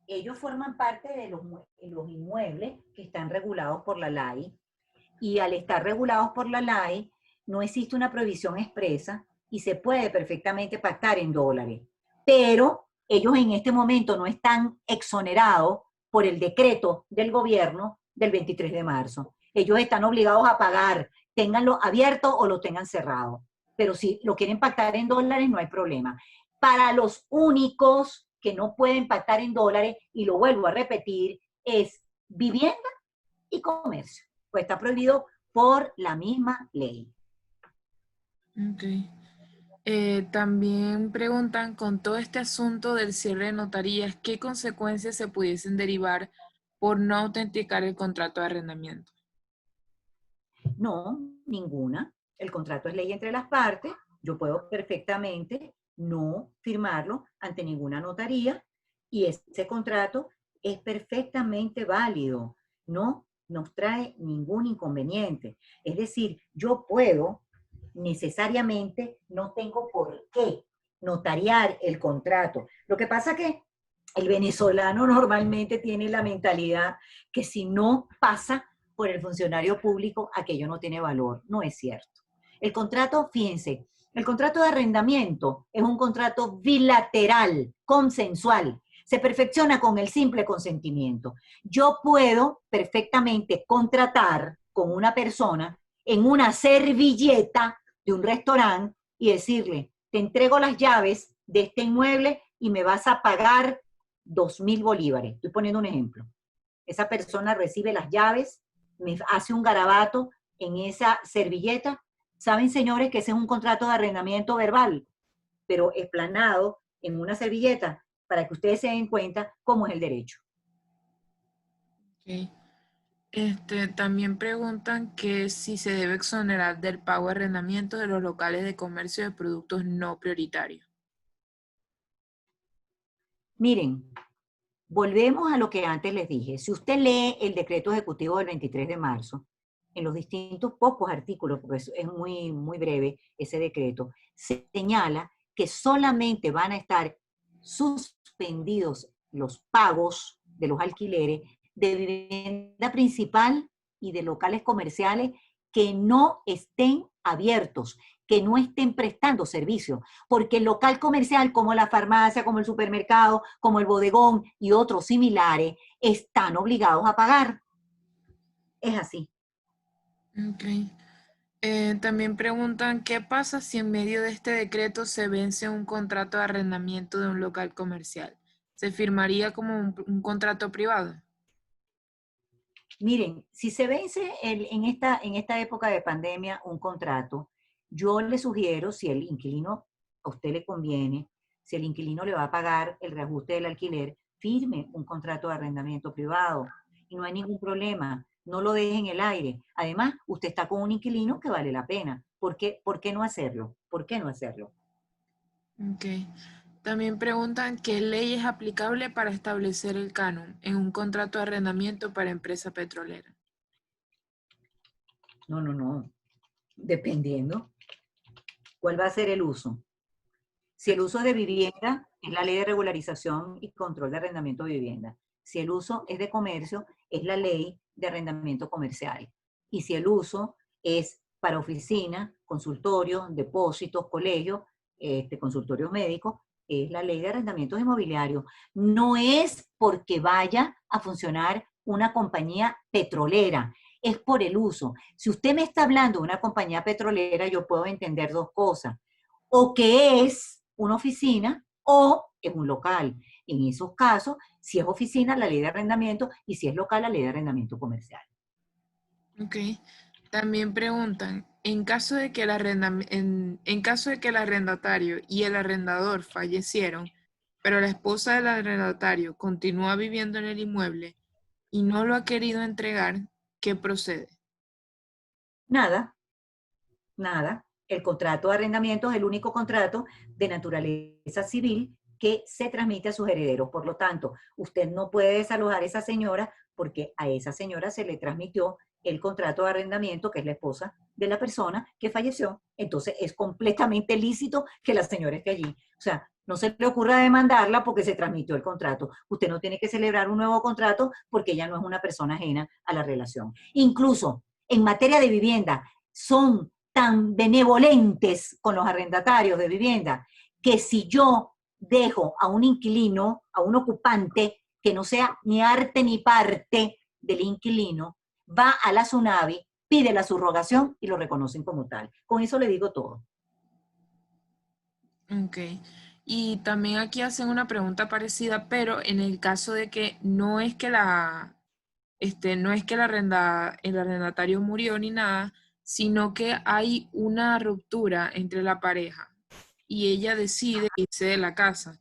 ellos forman parte de los inmuebles que están regulados por la LAI, y al estar regulados por la LAI, no existe una prohibición expresa y se puede perfectamente pactar en dólares. Pero ellos en este momento no están exonerados por el decreto del gobierno del 23 de marzo. Ellos están obligados a pagar, ténganlo abierto o lo tengan cerrado. Pero si lo quieren pactar en dólares, no hay problema. Para los únicos que no pueden pactar en dólares, y lo vuelvo a repetir, es vivienda y comercio. Pues está prohibido por la misma ley. Ok. También preguntan, con todo este asunto del cierre de notarías, ¿qué consecuencias se pudiesen derivar por no autenticar el contrato de arrendamiento? No, ninguna. El contrato es ley entre las partes. Yo puedo perfectamente no firmarlo ante ninguna notaría y ese contrato es perfectamente válido. No nos trae ningún inconveniente. Es decir, yo puedo necesariamente, no tengo por qué notariar el contrato. Lo que pasa que el venezolano normalmente tiene la mentalidad que si no pasa por el funcionario público, aquello no tiene valor. No es cierto. El contrato, fíjense, el contrato de arrendamiento es un contrato bilateral, consensual. Se perfecciona con el simple consentimiento. Yo puedo perfectamente contratar con una persona en una servilleta de un restaurante y decirle, te entrego las llaves de este inmueble y me vas a pagar 2.000 bolívares. Estoy poniendo un ejemplo. Esa persona recibe las llaves, me hace un garabato en esa servilleta. Saben, señores, que ese es un contrato de arrendamiento verbal, pero explanado en una servilleta para que ustedes se den cuenta cómo es el derecho. Okay. También preguntan que si se debe exonerar del pago de arrendamiento de los locales de comercio de productos no prioritarios. Miren, volvemos a lo que antes les dije. Si usted lee el decreto ejecutivo del 23 de marzo, en los distintos pocos artículos, porque es muy, muy breve ese decreto, se señala que solamente van a estar suspendidos los pagos de los alquileres de vivienda principal y de locales comerciales que no estén abiertos, que no estén prestando servicio, porque el local comercial como la farmacia, como el supermercado, como el bodegón y otros similares están obligados a pagar. Es así. Ok. También preguntan, ¿qué pasa si en medio de este decreto se vence un contrato de arrendamiento de un local comercial? ¿Se firmaría como un contrato privado? Miren, si se vence en esta época de pandemia un contrato, yo le sugiero, si el inquilino a usted le conviene, si el inquilino le va a pagar el reajuste del alquiler, firme un contrato de arrendamiento privado y no hay ningún problema. No lo deje en el aire. Además, usted está con un inquilino que vale la pena. Por qué no hacerlo? ¿Por qué no hacerlo? Ok. También preguntan, ¿qué ley es aplicable para establecer el canon en un contrato de arrendamiento para empresa petrolera? No, no, no. Dependiendo. ¿Cuál va a ser el uso? Si el uso es de vivienda, es la ley de regularización y control de arrendamiento de vivienda. Si el uso es de comercio, es la ley de arrendamiento comercial. Y si el uso es para oficina, consultorio, depósitos, colegios, consultorios médicos, es la ley de arrendamientos inmobiliarios. No es porque vaya a funcionar una compañía petrolera, es por el uso. Si usted me está hablando de una compañía petrolera, yo puedo entender dos cosas. O que es una oficina o es un local. En esos casos, si es oficina, la ley de arrendamiento, y si es local, la ley de arrendamiento comercial. Ok. También preguntan, en caso de que el arrendatario y el arrendador fallecieron, pero la esposa del arrendatario continúa viviendo en el inmueble y no lo ha querido entregar, ¿qué procede? Nada, nada. El contrato de arrendamiento es el único contrato de naturaleza civil que se transmite a sus herederos. Por lo tanto, usted no puede desalojar a esa señora porque a esa señora se le transmitió el contrato de arrendamiento, que es la esposa de la persona que falleció. Entonces, es completamente lícito que la señora esté allí. O sea, no se le ocurra demandarla porque se transmitió el contrato. Usted no tiene que celebrar un nuevo contrato porque ella no es una persona ajena a la relación. Incluso en materia de vivienda, son tan benevolentes con los arrendatarios de vivienda que si yo dejo a un inquilino, a un ocupante, que no sea ni arte ni parte del inquilino, va a la SUNAVI, pide la subrogación y lo reconocen como tal. Con eso le digo todo. Ok. Y también aquí hacen una pregunta parecida, pero en el caso de que no es que no es que el arrendatario murió ni nada, sino que hay una ruptura entre la pareja y ella decide irse de la casa.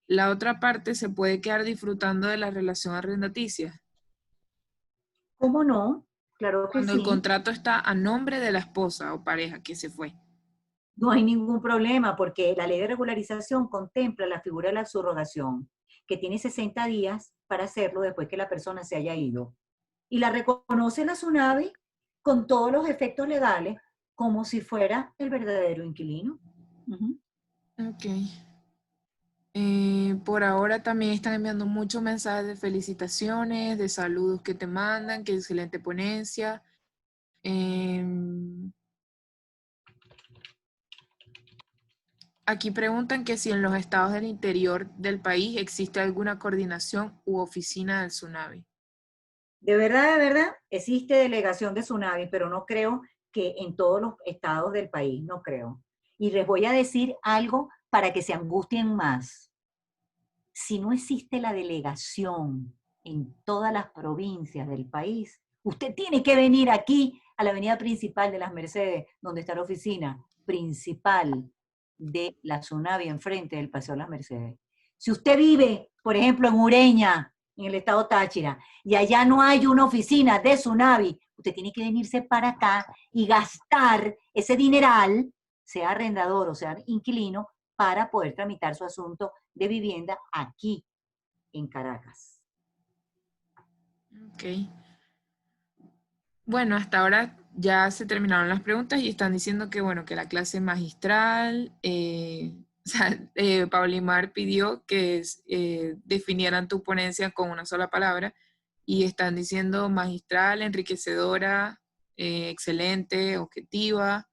La otra parte se puede quedar disfrutando de la relación arrendaticia, ¿Cómo no? Claro que cuando el sí. contrato está a nombre de la esposa o pareja que se fue. No hay ningún problema porque la ley de regularización contempla la figura de la subrogación, que tiene 60 días para hacerlo después que la persona se haya ido. Y la reconoce la SUNAVI con todos los efectos legales como si fuera el verdadero inquilino. Uh-huh. Ok. Por ahora también están enviando muchos mensajes de felicitaciones, de saludos que te mandan, que excelente ponencia. Em, Aquí preguntan que si en los estados del interior del país existe alguna coordinación u oficina del Tsunami. De verdad, existe delegación de SUNAVI, pero no creo que en todos los estados del país, no creo. Y les voy a decir algo para que se angustien más. Si no existe la delegación en todas las provincias del país, usted tiene que venir aquí a la avenida principal de las Mercedes, donde está la oficina principal de la SUNAVI enfrente del Paseo de las Mercedes. Si usted vive, por ejemplo, en Ureña, en el estado Táchira, y allá no hay una oficina de SUNAVI, usted tiene que venirse para acá y gastar ese dineral, sea arrendador o sea inquilino, para poder tramitar su asunto de vivienda aquí en Caracas. Ok. Bueno, hasta ahora ya se terminaron las preguntas y están diciendo que, bueno, que la clase magistral, o sea, Paulimar pidió que definieran tu ponencia con una sola palabra y están diciendo magistral, enriquecedora, excelente, objetiva,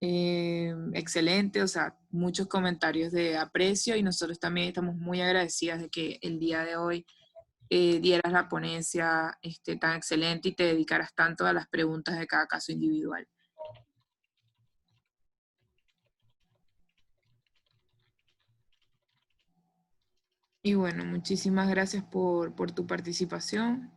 excelente, o sea, muchos comentarios de aprecio y nosotros también estamos muy agradecidas de que el día de hoy dieras la ponencia tan excelente y te dedicaras tanto a las preguntas de cada caso individual. Y bueno, muchísimas gracias por tu participación.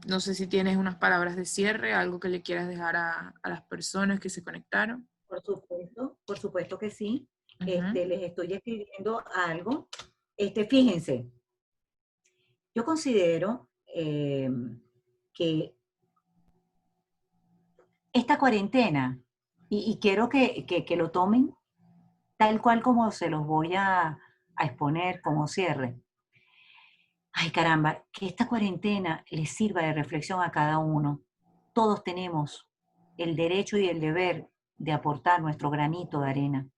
No sé si tienes unas palabras de cierre, algo que le quieras dejar a las personas que se conectaron. Por supuesto que sí. Ujú. Les estoy escribiendo algo. Fíjense, yo considero que esta cuarentena, y quiero que lo tomen tal cual como se los voy a exponer como cierre. Ay, caramba, que esta cuarentena les sirva de reflexión a cada uno. Todos tenemos el derecho y el deber de aportar nuestro granito de arena.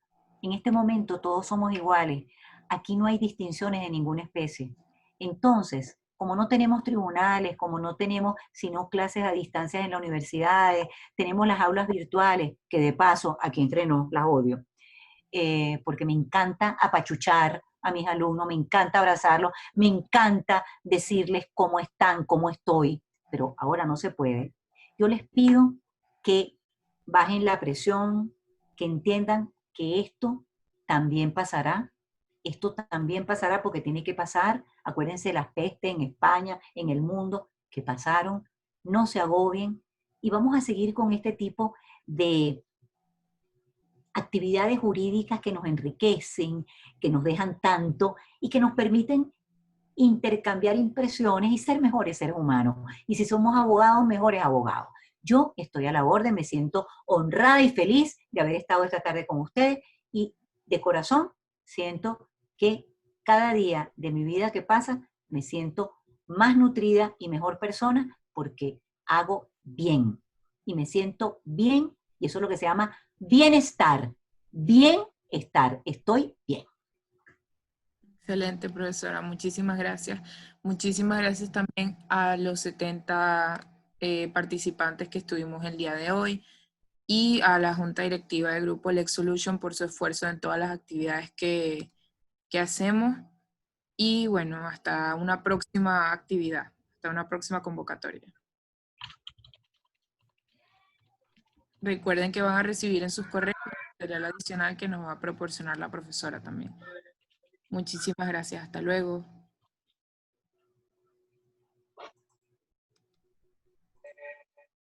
En este momento todos somos iguales. Aquí no hay distinciones de ninguna especie. Entonces, como no tenemos tribunales, como no tenemos sino clases a distancia en las universidades, tenemos las aulas virtuales, que de paso, aquí entre nos, las odio, porque me encanta apachuchar a mis alumnos, me encanta abrazarlos, me encanta decirles cómo están, cómo estoy, pero ahora no se puede. Yo les pido que bajen la presión, que entiendan que esto también pasará porque tiene que pasar. Acuérdense de las pestes en España, en el mundo, que pasaron, no se agobien y vamos a seguir con este tipo de actividades jurídicas que nos enriquecen, que nos dejan tanto y que nos permiten intercambiar impresiones y ser mejores seres humanos. Y si somos abogados, mejores abogados. Yo estoy a la orden, me siento honrada y feliz de haber estado esta tarde con ustedes y de corazón siento que cada día de mi vida que pasa me siento más nutrida y mejor persona porque hago bien y me siento bien y eso es lo que se llama bienestar. Bienestar, estoy bien. Excelente, profesora. Muchísimas gracias. Muchísimas gracias también a los 70 participantes que estuvimos el día de hoy y a la Junta Directiva del Grupo Lex Solution por su esfuerzo en todas las actividades que hacemos. Y bueno, hasta una próxima actividad, hasta una próxima convocatoria. Recuerden que van a recibir en sus correos el material adicional que nos va a proporcionar la profesora también. Muchísimas gracias. Hasta luego.